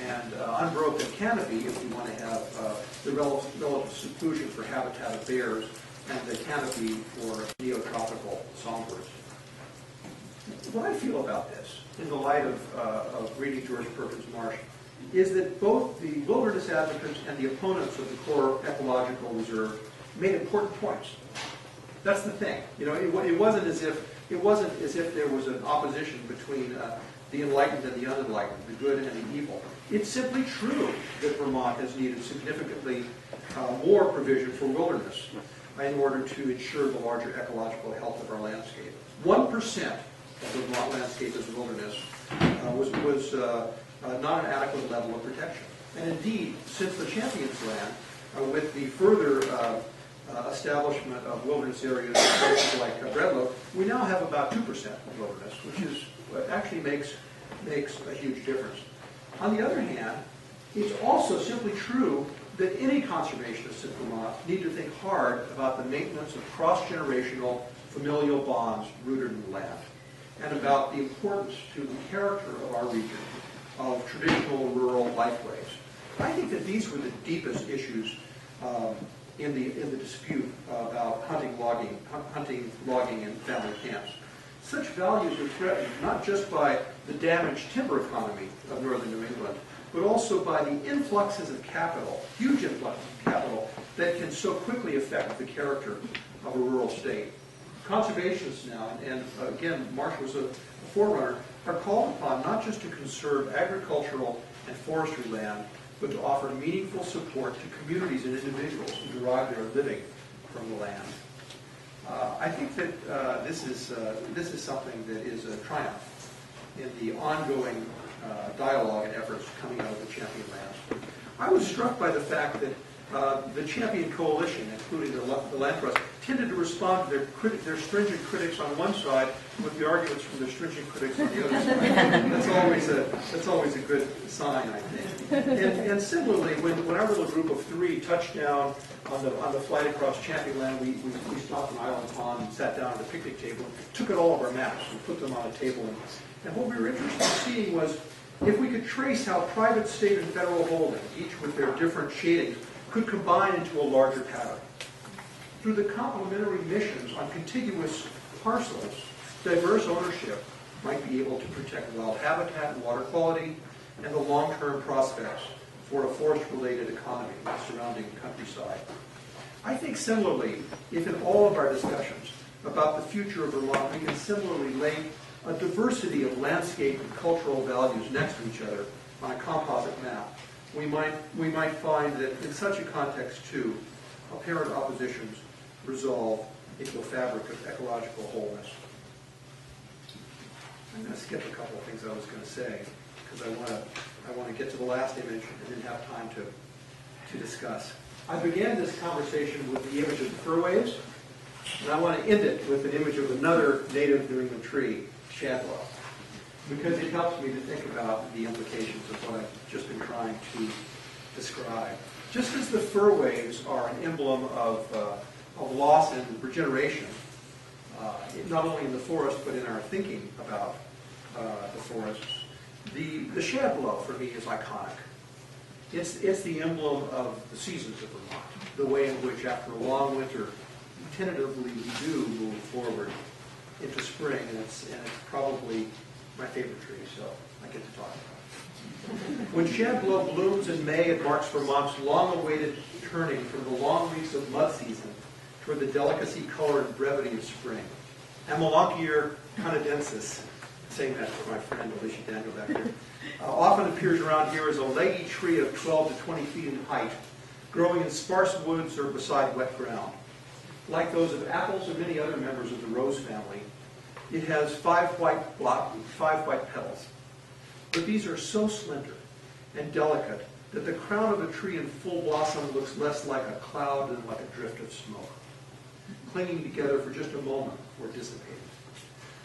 and unbroken canopy if you want to have the relative seclusion for habitat of bears and the canopy for neotropical songbirds. What I feel about this, in the light of reading George Perkins Marsh, is that both the wilderness advocates and the opponents of the core ecological reserve made important points. That's the thing. You know, it wasn't as if there was an opposition between the enlightened and the unenlightened, the good and the evil. It's simply true that Vermont has needed significantly more provision for wilderness in order to ensure the larger ecological health of our landscape. 1% of the Vermont landscape as wilderness was not an adequate level of protection. And indeed, since the Champions Land, with the further establishment of wilderness areas in places like Breadlow, we now have about 2% of wilderness, which actually makes a huge difference. On the other hand, it's also simply true that any conservationists in Vermont need to think hard about the maintenance of cross-generational familial bonds rooted in the land, and about the importance to the character of our region of traditional rural lifeways. I think that these were the deepest issues in the dispute about hunting, logging, and family camps. Such values are threatened not just by the damaged timber economy of northern New England, but also by the influxes of capital, huge influxes of capital, that can so quickly affect the character of a rural state. Conservationists now, and again, Marsh was a forerunner, are called upon not just to conserve agricultural and forestry land, but to offer meaningful support to communities and individuals who derive their living from the land. I think that this is something that is a triumph in the ongoing dialogue and efforts coming out of the Champion Lands. I was struck by the fact that the Champion Coalition, including the Land Trust, tended to respond to their stringent critics on one side with the arguments from their stringent critics on the other side. That's always a good sign, I think. And similarly, when our little group of three touched down on the flight across Champion Land, we stopped in Island Pond and sat down at a picnic table, took out all of our maps and put them on a table. And what we were interested in seeing was if we could trace how private, state, and federal holdings, each with their different shadings, could combine into a larger pattern. Through the complementary missions on contiguous parcels, diverse ownership might be able to protect wild habitat and water quality and the long-term prospects for a forest-related economy in the surrounding countryside. I think similarly, if in all of our discussions about the future of Vermont, we can similarly lay a diversity of landscape and cultural values next to each other on a composite map, we might find that in such a context too, apparent oppositions resolve into a fabric of ecological wholeness. I'm going to skip a couple of things I was going to say because I want to get to the last image and then have time to discuss. I began this conversation with the image of the fir waves, and I want to end it with an image of another native New England tree, shadwell, because it helps me to think about the implications of what I've just been trying to describe. Just as the fir waves are an emblem of loss and regeneration, not only in the forest but in our thinking about the forests, the shadblow for me is iconic. It's the emblem of the seasons of Vermont, the way in which after a long winter, tentatively we do move forward into spring, and it's probably my favorite tree, so I get to talk about it. When shadblow blooms in May, it marks Vermont's long-awaited turning from the long weeks of mud season toward the delicacy, color, and brevity of spring. Amelanchier canadensis, saying that for my friend Alicia Daniel back here, often appears around here as a leggy tree of 12 to 20 feet in height, growing in sparse woods or beside wet ground. Like those of apples and many other members of the rose family, it has five white petals. But these are so slender and delicate that the crown of a tree in full blossom looks less like a cloud than like a drift of smoke, clinging together for just a moment before dissipating.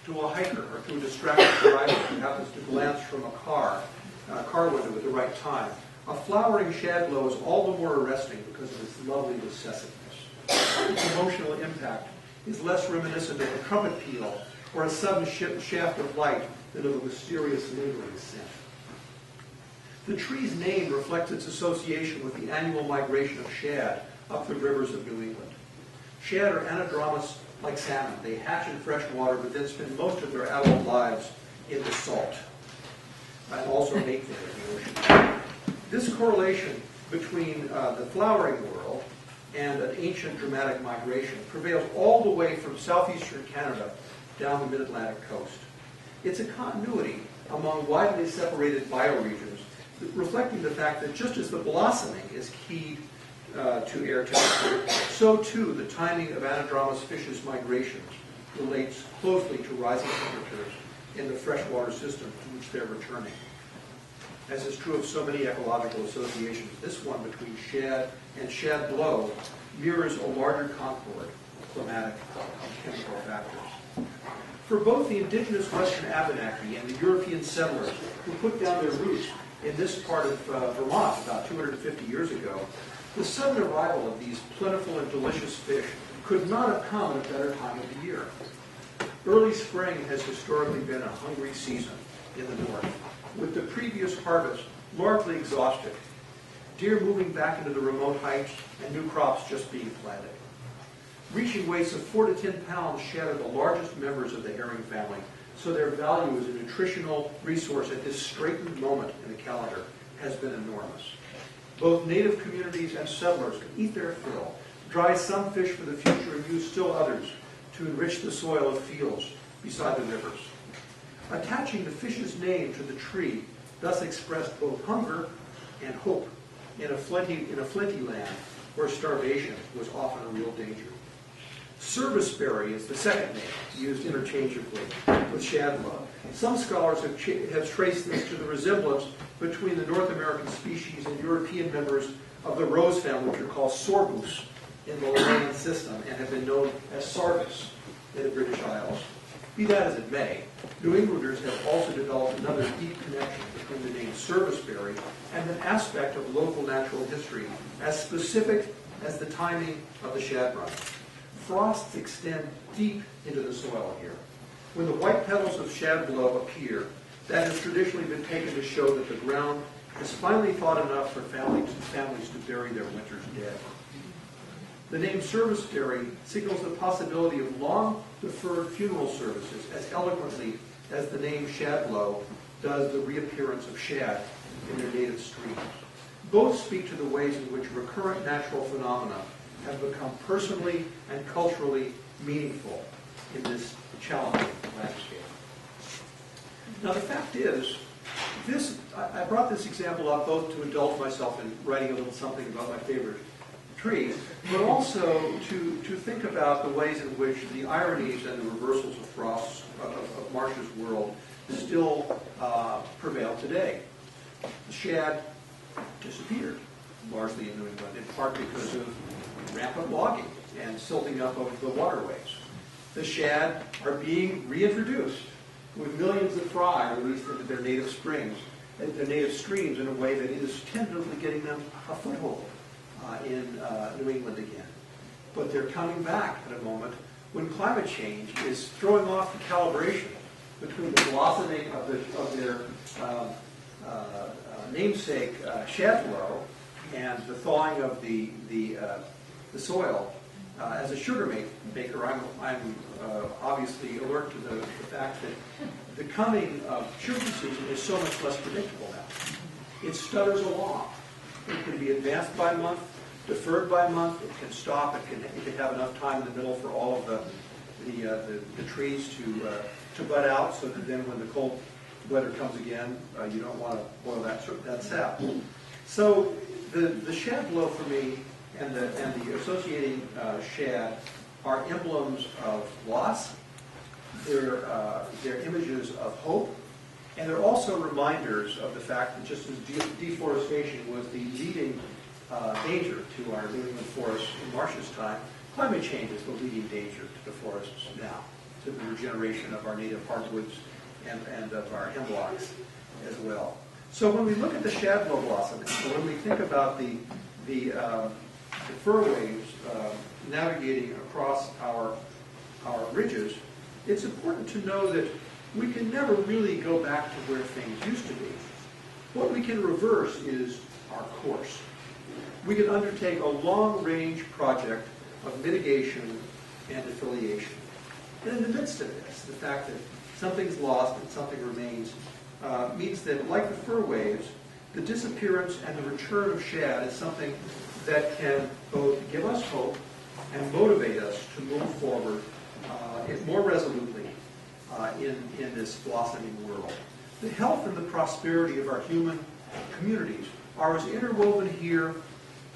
To a hiker or to a distracted driver who happens to glance from a car window at the right time, a flowering shadblow is all the more arresting because of its lovely recessiveness. Its emotional impact is less reminiscent of a trumpet peal or a sudden shaft of light than of a mysterious lingering scent. The tree's name reflects its association with the annual migration of shad up the rivers of New England. Shad are anadromous like salmon. They hatch in fresh water, but then spend most of their adult lives in the salt, and also mate there in the ocean. This correlation between the flowering world and an ancient dramatic migration prevails all the way from southeastern Canada down the mid-Atlantic coast. It's a continuity among widely separated bioregions, reflecting the fact that just as the blossoming is keyed to air temperature, so too the timing of anadromous fishes' migrations relates closely to rising temperatures in the freshwater system to which they're returning. As is true of so many ecological associations, this one between shad and shadblow mirrors a larger concord of climatic and chemical factors. For both the indigenous Western Abenaki and the European settlers who put down their roots in this part of Vermont about 250 years ago, the sudden arrival of these plentiful and delicious fish could not have come at a better time of the year. Early spring has historically been a hungry season in the north, with the previous harvest largely exhausted, deer moving back into the remote heights and new crops just being planted. Reaching weights of 4 to 10 pounds, shad are the largest members of the herring family, so their value as a nutritional resource at this straitened moment in the calendar has been enormous. Both native communities and settlers can eat their fill, dry some fish for the future, and use still others to enrich the soil of fields beside the rivers. Attaching the fish's name to the tree thus expressed both hunger and hope in a flinty land where starvation was often a real danger. Serviceberry is the second name, used interchangeably with shadblow. Some scholars have traced this to the resemblance between the North American species and European members of the rose family, which are called sorbus in the Linnaean system and have been known as sarvis in the British Isles. Be that as it may, New Englanders have also developed another deep connection between the name serviceberry and an aspect of local natural history as specific as the timing of the shad run. Frosts extend deep into the soil here. When the white petals of shadblow appear, that has traditionally been taken to show that the ground has finally thawed enough for families to bury their winter's dead. The name serviceberry signals the possibility of long-deferred funeral services as eloquently as the name shadblow does the reappearance of shad in their native streams. Both speak to the ways in which recurrent natural phenomena have become personally and culturally meaningful in this challenging landscape. Now the fact is, I brought this example up both to indulge myself in writing a little something about my favorite tree, but also to think about the ways in which the ironies and the reversals of Frost's, of Marsh's world still prevail today. The shad disappeared, largely in New England, in part because of rampant logging and silting up of the waterways. The shad are being reintroduced with millions of fry released into their native streams in a way that is tentatively getting them a foothold in New England again. But they're coming back at a moment when climate change is throwing off the calibration between the blossoming of their namesake shadblow and the thawing of the soil As a sugar maker, I'm obviously alert to the fact that the coming sugar season is so much less predictable now. It stutters along. It can be advanced by month, deferred by month. It can stop. It can have enough time in the middle for all of the trees to bud out, so that then when the cold weather comes again, you don't want to boil that sap. So the shad blow for me and the associating shad are emblems of loss. They're images of hope, and they're also reminders of the fact that just as deforestation was the leading danger to our New England forests in Marsh's time, climate change is the leading danger to the forests now, to the regeneration of our native hardwoods and of our hemlocks as well. So when we look at the shad blow blossom, so when we think about the fir waves navigating across our ridges, it's important to know that we can never really go back to where things used to be. What we can reverse is our course. We can undertake a long-range project of mitigation and affiliation. And in the midst of this, the fact that something's lost and something remains means that, like the fir waves, the disappearance and the return of shad is something that can both give us hope and motivate us to move forward more resolutely in this blossoming world. The health and the prosperity of our human communities are as interwoven here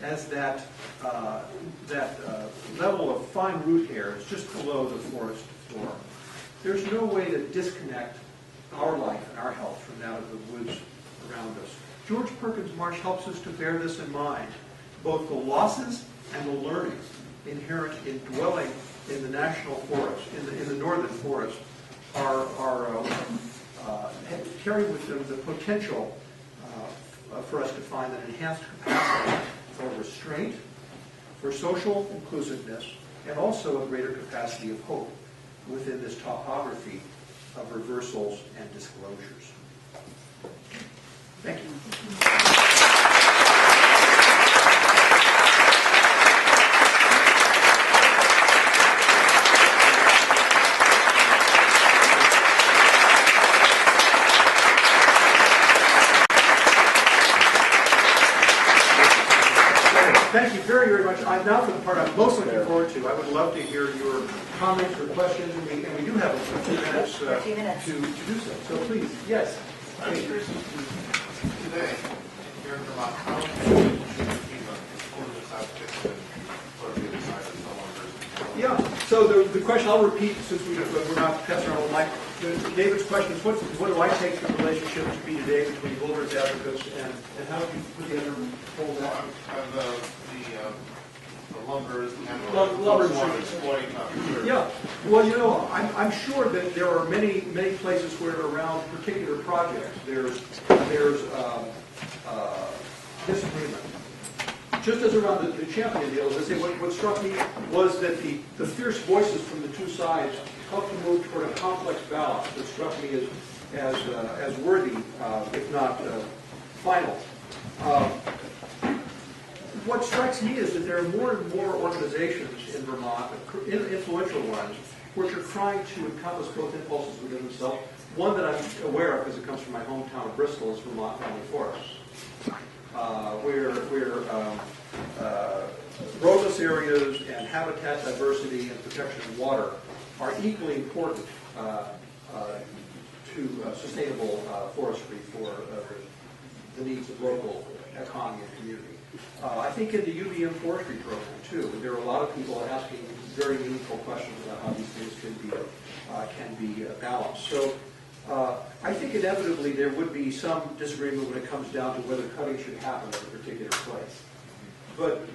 as that level of fine root hairs just below the forest floor. There's no way to disconnect our life and our health from that of the woods around us. George Perkins Marsh helps us to bear this in mind, both the losses and the learnings inherent in dwelling in the national forest, in the northern forest, are carry with them the potential for us to find an enhanced capacity for restraint, for social inclusiveness, and also a greater capacity of hope within this topography of reversals and disclosures. Thank you. Thank you very, very much. Now for the part I'm most looking forward to. I would love to hear your comments or questions, and we do have a few minutes to do so. So please, yes. I'm curious today, here in Vermont, how much should FEMA order this out and put it aside as no longer? Yeah, so the question I'll repeat since we're not passing around the mic. David's question is, what do I take the relationship to be today between wilderness advocates and how do you put together whole that? The lumber is lumber exploiting. Yeah, well, you know, I'm sure that there are many places where around particular projects there's disagreement. Just as around the champion deal, as I say, what struck me was that the fierce voices from the two sides helped to move toward a complex balance that struck me as worthy, if not final. What strikes me is that there are more and more organizations in Vermont, influential ones, which are trying to encompass both impulses within themselves. One that I'm aware of, because it comes from my hometown of Bristol, is Vermont Family Forests, where roadless areas and habitat diversity and protection of water are equally important to sustainable forestry for the needs of local economy and community. I think in the UVM forestry program, too, there are a lot of people asking very meaningful questions about how these things can be balanced. So I think inevitably there would be some disagreement when it comes down to whether cutting should happen at a particular place. But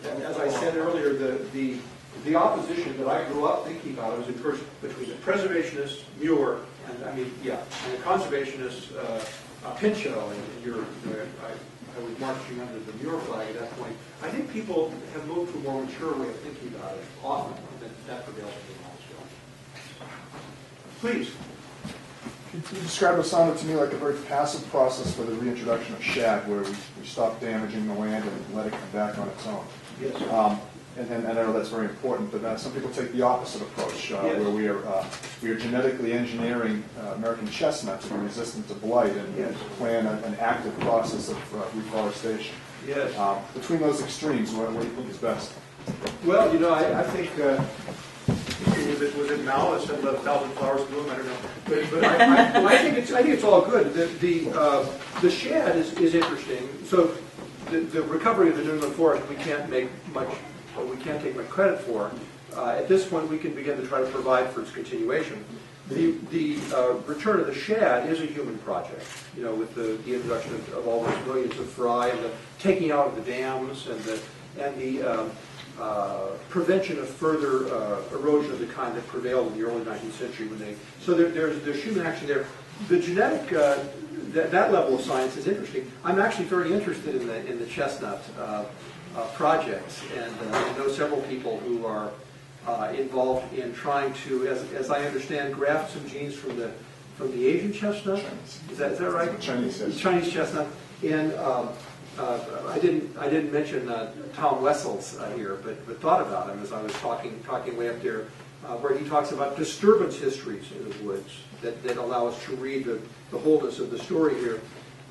as I said earlier, the opposition that I grew up thinking about was between the preservationist Muir and the conservationist Pinchot, and I was marching under the Muir flag at that point. I think people have moved to a more mature way of thinking about it often, and that prevails in the as well. Please. Could you describe what sounded to me like a very passive process for the reintroduction of shad, where we stop damaging the land and let it come back on its own? Yes. and I know that's very important, but some people take the opposite approach, Yes. where we are genetically engineering American chestnut to be resistant to blight and Yes. plan an active process of reforestation. Yes. Between those extremes, what do you think is best? Well, I think, was it Mao that said let 1,000 flowers bloom? I don't know. But I think it's all good. The shed is interesting. So the recovery of the New England forest, we can't take much credit for. At this point, we can begin to try to provide for its continuation. The return of the shad is a human project, with the introduction of all those millions of fry and the taking out of the dams and the prevention of further erosion of the kind that prevailed in the early 19th century. So there's human action there. The genetic, that level of science is interesting. I'm actually very interested in the chestnut projects, and I know several people who are involved in trying to, as I understand, graft some genes from the Asian chestnut. Chinese. Is that right? Chinese, yes. Chinese chestnut. And I didn't mention Tom Wessel's here, but thought about him as I was talking way up there, where he talks about disturbance histories in the woods that allow us to read the wholeness of the story here.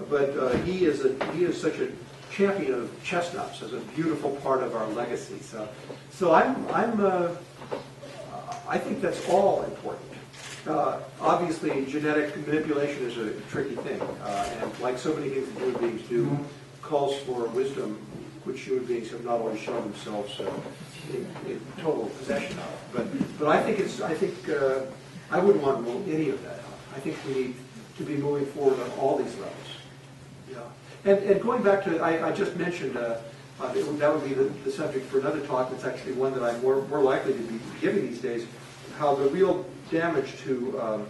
But he is such a champion of chestnuts as a beautiful part of our legacy. So I think that's all important. Obviously, genetic manipulation is a tricky thing, and like so many things that human beings do, calls for wisdom, which human beings have not always shown themselves in total possession of. But I think I wouldn't want to rule any of that out. I think we need to be moving forward on all these levels. Yeah. And going back to, I just mentioned, that would be the subject for another talk. It's actually one that I'm more likely to be giving these days. How the real damage to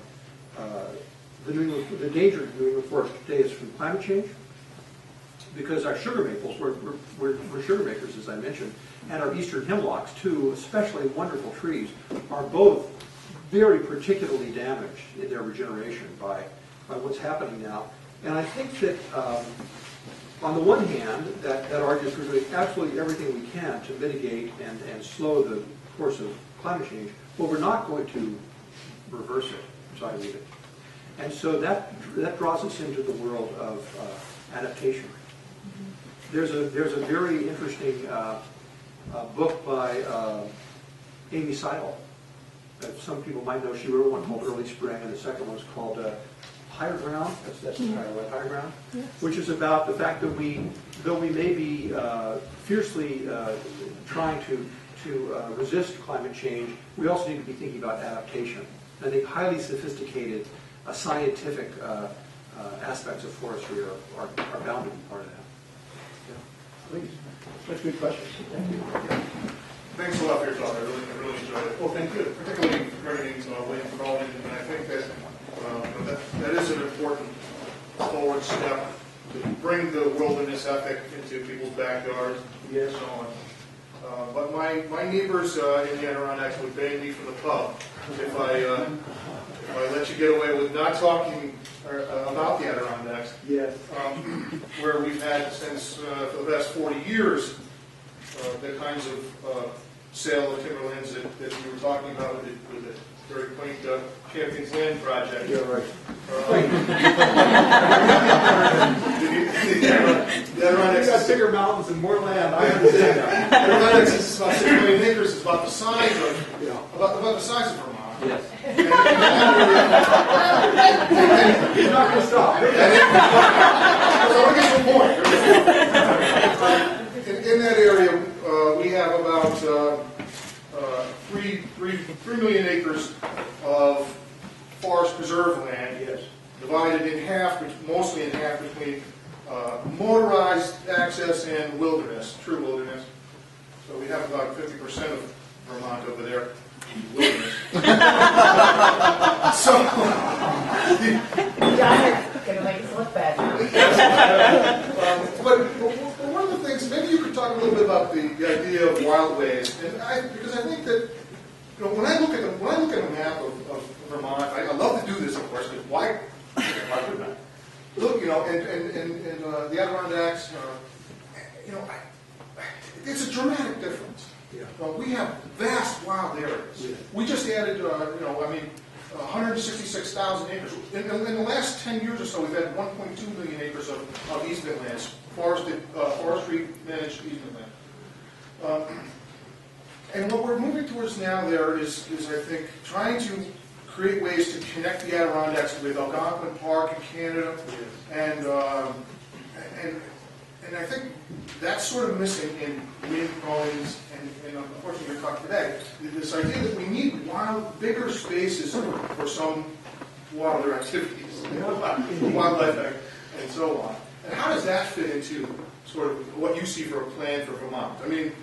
the danger to the New England forest today is from climate change. Because our sugar maples, we're sugar makers, as I mentioned, and our eastern hemlocks, two especially wonderful trees, are both very particularly damaged in their regeneration by what's happening now. And I think that, on the one hand, that argues we're doing absolutely everything we can to mitigate and slow the course of climate change, but we're not going to reverse it, as I read it. And so that draws us into the world of adaptation. There's a very interesting book by Amy Seidel that some people might know. She wrote one called Early Spring, and the second one's called Higher Ground. That's the title, right? Higher Ground, yes. Which is about the fact that though we may be fiercely trying to resist climate change, we also need to be thinking about adaptation. And I think highly sophisticated scientific aspects of forestry are bound to be part of that. Please. That's a good question. Thank you. Thanks a lot for your talk. I really enjoyed it. Well, thank you. Particularly everything's William Development, and I think that is an important forward step to bring the wilderness ethic into people's backyards and so on. But my neighbors in the Adirondacks would ban me from the pub if I let you get away with not talking about the Adirondacks. Yes. Where we've had since for the past 40 years the kinds of sale of timberlands that we were talking about with the very quaint Champions Land project. Yeah, right. The Adirondacks got bigger mountains and more land. I understand that. The Adirondacks is about 6 million acres. It's about the size of about the size of Vermont. Yes. He's not going to stop. So I get the point. In that area, we have about 3 million acres of forest preserve land. Yes. Divided in half, mostly in half between motorized access and wilderness, true wilderness. So we have about 50% of Vermont over there. Wilderness. So, Gonna make us look bad. but one of the things, maybe you could talk a little bit about the idea of wildways, and because I think that when I look at a map of Vermont, I love to do this, of course, because why wouldn't I? Look, and the Adirondacks, it's a dramatic difference. We have vast wild areas. Yeah. We just added, 166,000 acres. In the last 10 years or so, we've had 1.2 million acres of easement lands, forestry managed easement land. And what we're moving towards now there is I think, trying to create ways to connect the Adirondacks with Algonquin Park in Canada, and I think that's sort of missing in wind poems and unfortunately your talk today. This idea that we need bigger spaces for some wilder activities, wildlife and so on. And how does that fit into sort of what you see for a plan for Vermont? I mean,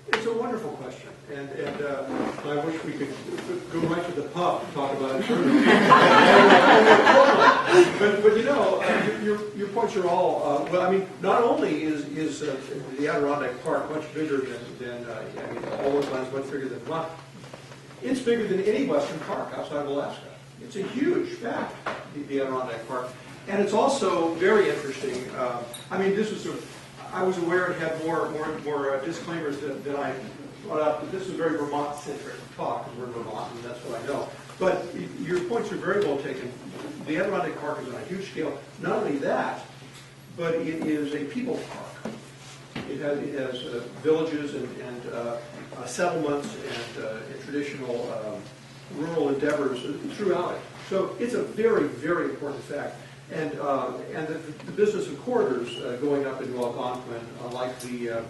it's a wonderful question, and I wish we could go right to the pub and talk about it. But your points are all well. I mean, not only is the Adirondack Park much bigger than all Woodlands, much bigger than Vermont. It's bigger than any western park outside of Alaska. It's a huge fact, the Adirondack Park, and it's also very interesting. This was I was aware it had more disclaimers than I brought up, but this is a very Vermont-centric talk, because we're Vermont, and that's what I know. But your points are very well taken. The Adirondack Park is on a huge scale. Not only that, but it is a people park. It has villages and settlements and traditional rural endeavors throughout it. So it's a very, very important fact. And the business of corridors going up into Algonquin, like the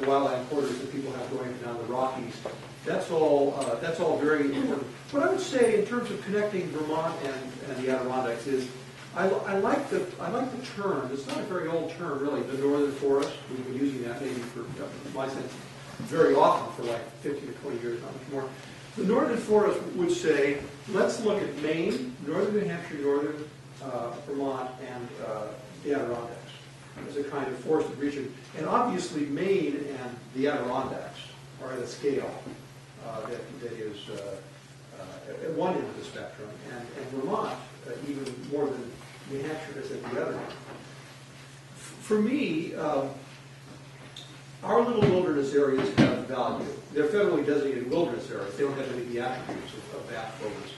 wildland corridors that people have going down the Rockies, that's all very important. What I would say in terms of connecting Vermont and the Adirondacks is I like the term. It's not a very old term, really. The northern forest. We've been using that maybe for my sense very often for like 15 to 20 years, not much more. The northern forest would say, let's look at Maine, northern New Hampshire, northern Vermont, and the Adirondacks as a kind of forested region. And obviously Maine and the Adirondacks are at a scale that is at one end of the spectrum, and Vermont even more than New Hampshire is at the other end. For me, our little wilderness areas have value. They're federally designated wilderness areas. They don't have any of the attributes of vast wilderness.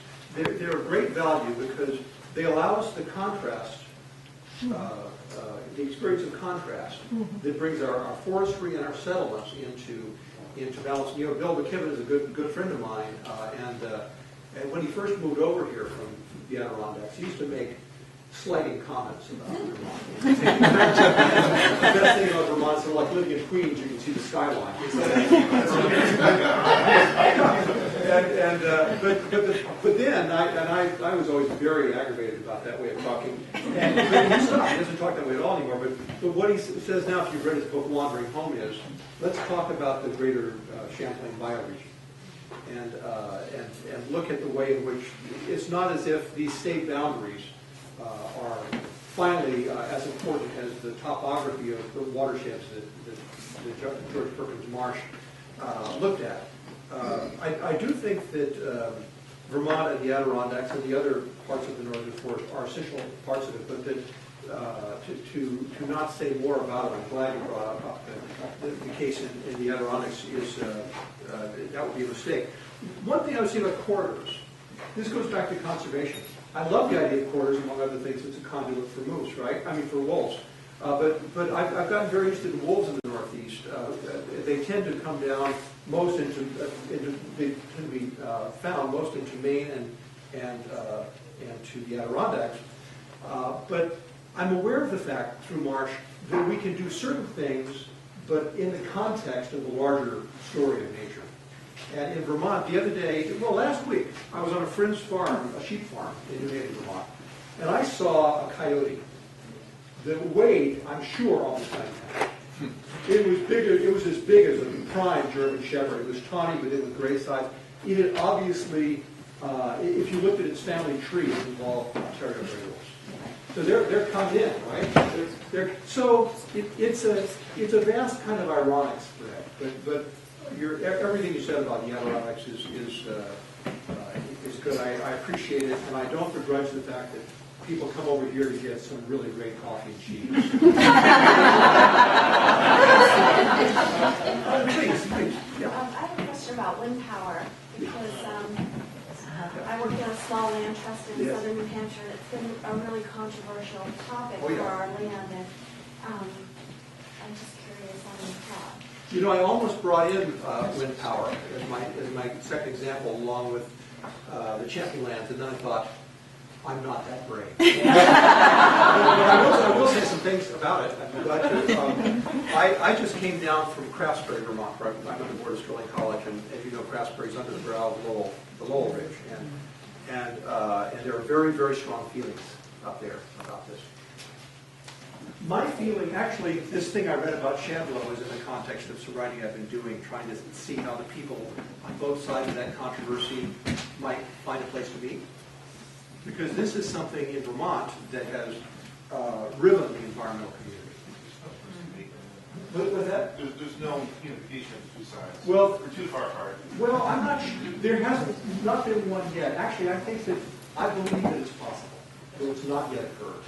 They're of great value because they allow us to contrast, the experience of contrast that brings our forestry and our settlements into balance. Bill McKibben is a good friend of mine, and when he first moved over here from the Adirondacks, he used to make slighting comments about Vermont. The best thing about Vermont is sort of like living in Queens, you can see the skyline. But then, I was always very aggravated about that way of talking. And he stopped. He doesn't talk that way at all anymore. But what he says now, if you've read his book, Wandering Home, is let's talk about the greater Champlain bioregion. And look at the way in which it's not as if these state boundaries are finally as important as the topography of the watersheds that George Perkins Marsh looked at. I do think that Vermont and the Adirondacks and the other parts of the northern forest are essential parts of it, but that to not say more about it, I'm glad you brought up the case in the Adirondacks is that would be a mistake. One thing I would say about corridors, this goes back to conservation. I love the idea of corridors, among other things. It's a conduit for moose, right? For wolves. But I've gotten very interested in wolves in the Northeast. They tend to come down most they tend to be found most into Maine and to the Adirondacks. But I'm aware of the fact through Marsh that we can do certain things, but in the context of the larger story of nature. And in Vermont, the other day, last week, I was on a friend's farm, a sheep farm in New Haven, Vermont, and I saw a coyote that weighed, I'm sure, almost 9 pounds. It was bigger. It was as big as a prime German Shepherd. It was tawny, but it was gray size. It had obviously, if you looked at its family tree, it involved Ontario Grey Wolves. So they're come in, right? So it's a vast kind of ironic spread, but everything you said about the Adirondacks is good. I appreciate it, and I don't begrudge the fact that people come over here to get some really great coffee and cheese. Please, yeah. I have a question about wind power, because I work in a small land trust in Yes. southern New Hampshire, and it's been a really controversial topic Oh, yeah. for our land, and I'm just curious on your thought. You know, I almost brought in wind power as my second example, along with the Champion lands, and then I thought, I'm not that brave. But I will say some things about it. I'm glad to. I just came down from Craftsbury, Vermont, where I'm on the board of Sterling College, and as you know, Craftsbury's under the brow of the Lowell Ridge, and there are very, very strong feelings up there about this. My feeling, actually, this thing I read about Shadlow is in the context of some writing I've been doing, trying to see how the people on both sides of that controversy might find a place to meet. Because this is something in Vermont that has riven the environmental community. What's that? There's no unification of two sides. Well, we're too far apart. Well, I'm not sure. There hasn't not been one yet. Actually, I think that I believe that it's possible, though it's not yet occurred.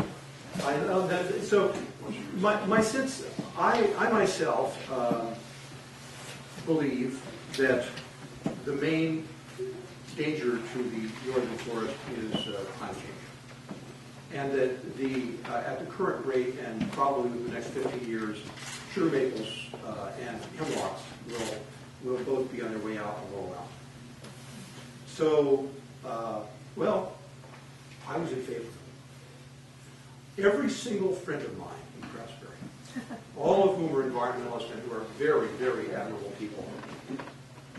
I know that. So, my sense, I myself believe that the main danger to the northern forest is climate change, and that at the current rate and probably within the next 50 years, sugar maples and hemlocks will both be on their way out and roll out. So, well, I was in favor. Every single friend of mine in Craftsbury, all of whom are environmentalists and who are very, very admirable people,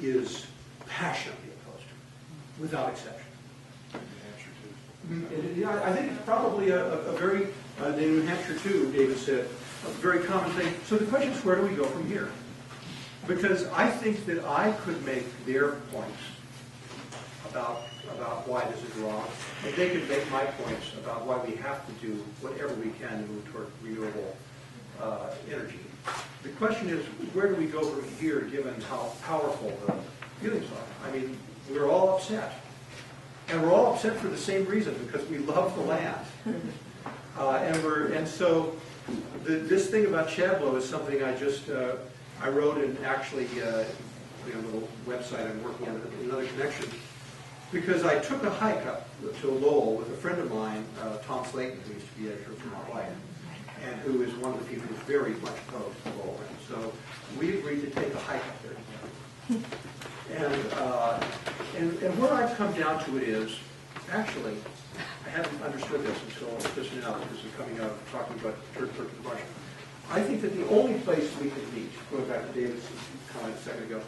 is passionately without exception. Yeah, I think it's probably a very, in New Hampshire too, David said, a very common thing. So the question is, where do we go from here? Because I think that I could make their points about why this is wrong, and they could make my points about why we have to do whatever we can to move toward renewable energy. The question is, where do we go from here, given how powerful the feelings are? I mean, we're all upset. And we're all upset for the same reason, because we love the land. And so this thing about Shadlow is something I wrote in actually a little website I'm working on, another connection, because I took a hike up to Lowell with a friend of mine, Tom Slayton, who used to be editor of Vermont Life, and who is one of the people who's very much opposed to Lowell. And so we agreed to take a hike up there together. And where I've come down to it is, actually, I hadn't understood this until just now, because of coming out talking about third-person question. I think that the only place we can meet, going back to David's comment a second ago,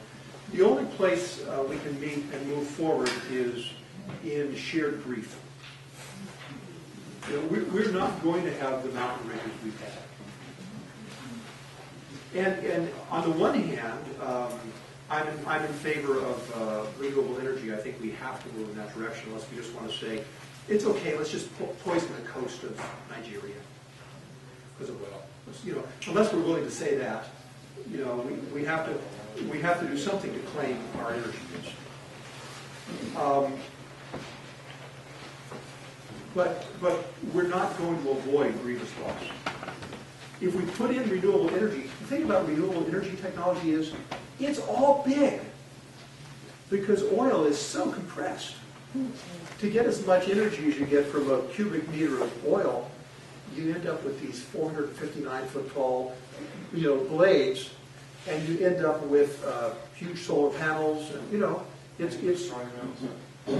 the only place we can meet and move forward is in shared grief. You know, we're not going to have the mountain ranges we've had. And on the one hand, I'm in favor of renewable energy. I think we have to move in that direction, unless we just want to say, it's okay, let's just poison the coast of Nigeria because of oil. Unless we're willing to say that, we have to do something to claim our energy use. But we're not going to avoid grievous loss. If we put in renewable energy, the thing about renewable energy technology is it's all big, because oil is so compressed. To get as much energy as you get from a cubic meter of oil, you end up with these 459-foot tall, blades, and you end up with huge solar panels, and it's. You destroy mountains out of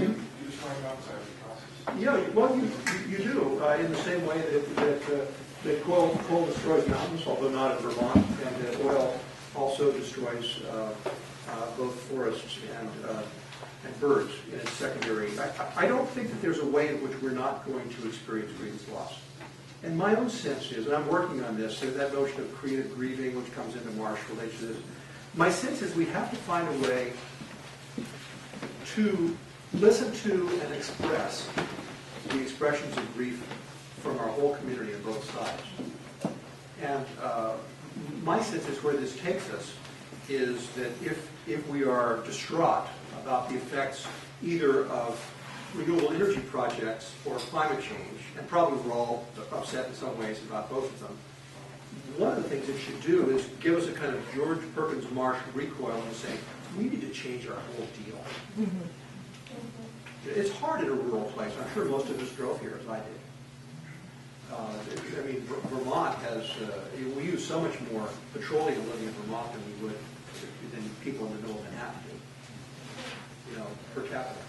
the process. Yeah, well, you do in the same way that coal destroys mountains, although not in Vermont, and that oil also destroys both forests and birds in its secondary. I don't think that there's a way in which we're not going to experience grievous loss. And my own sense is, and I'm working on this, that notion of creative grieving, which comes into Marsh, relates to this. My sense is we have to find a way to listen to and express the expressions of grief from our whole community on both sides. And my sense is where this takes us is that if we are distraught about the effects either of renewable energy projects or climate change, and probably we're all upset in some ways about both of them, one of the things it should do is give us a kind of George Perkins Marsh recoil and say, we need to change our whole deal. It's hard in a rural place. I'm sure most of us drove here as I did. I mean, Vermont has, we use so much more petroleum living in Vermont than we would than people in the middle of Manhattan do, per capita.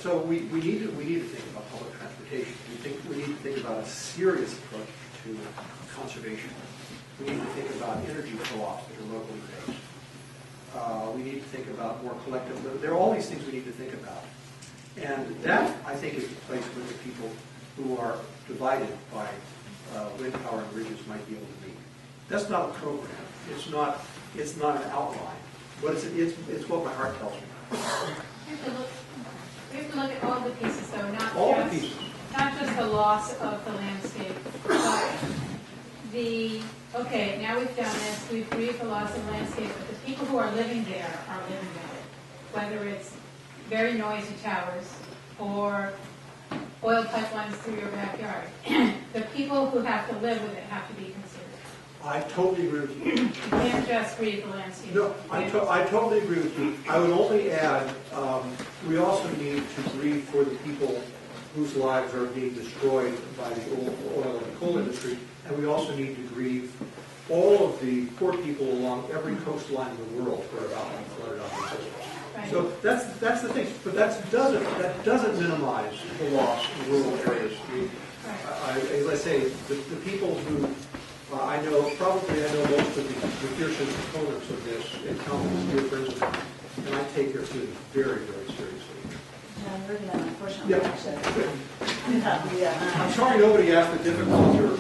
So we need to think about public transportation. We need to think about a serious approach to conservation. We need to think about energy co-ops that are locally based. We need to think about more collective. There are all these things we need to think about, and that I think is the place where the people who are divided by wind power and bridges might be able to meet. That's not a program. It's not an outline. But it's what my heart tells me. We have to look at all the pieces, though, not just the loss of the landscape, but okay, now we've done this, we've grieved the loss of the landscape, but the people who are living there are living there. Whether it's very noisy towers or oil pipelines through your backyard. The people who have to live with it have to be considered. I totally agree with you. You can't just grieve the landscape. No, I totally agree with you. I would only add, we also need to grieve for the people whose lives are being destroyed by the oil and coal industry, and we also need to grieve all of the poor people along every coastline in the world who are about to be flooded out of the system. Right. So that's the thing, but that doesn't minimize the loss in rural areas. As I say, the people who I know most of the fiercest opponents of this and countless dear friends of mine, and I take their feelings very, very seriously. Yeah, I'm working on it, unfortunately, Yeah. actually. Yeah. I'm sorry nobody asked the difficult or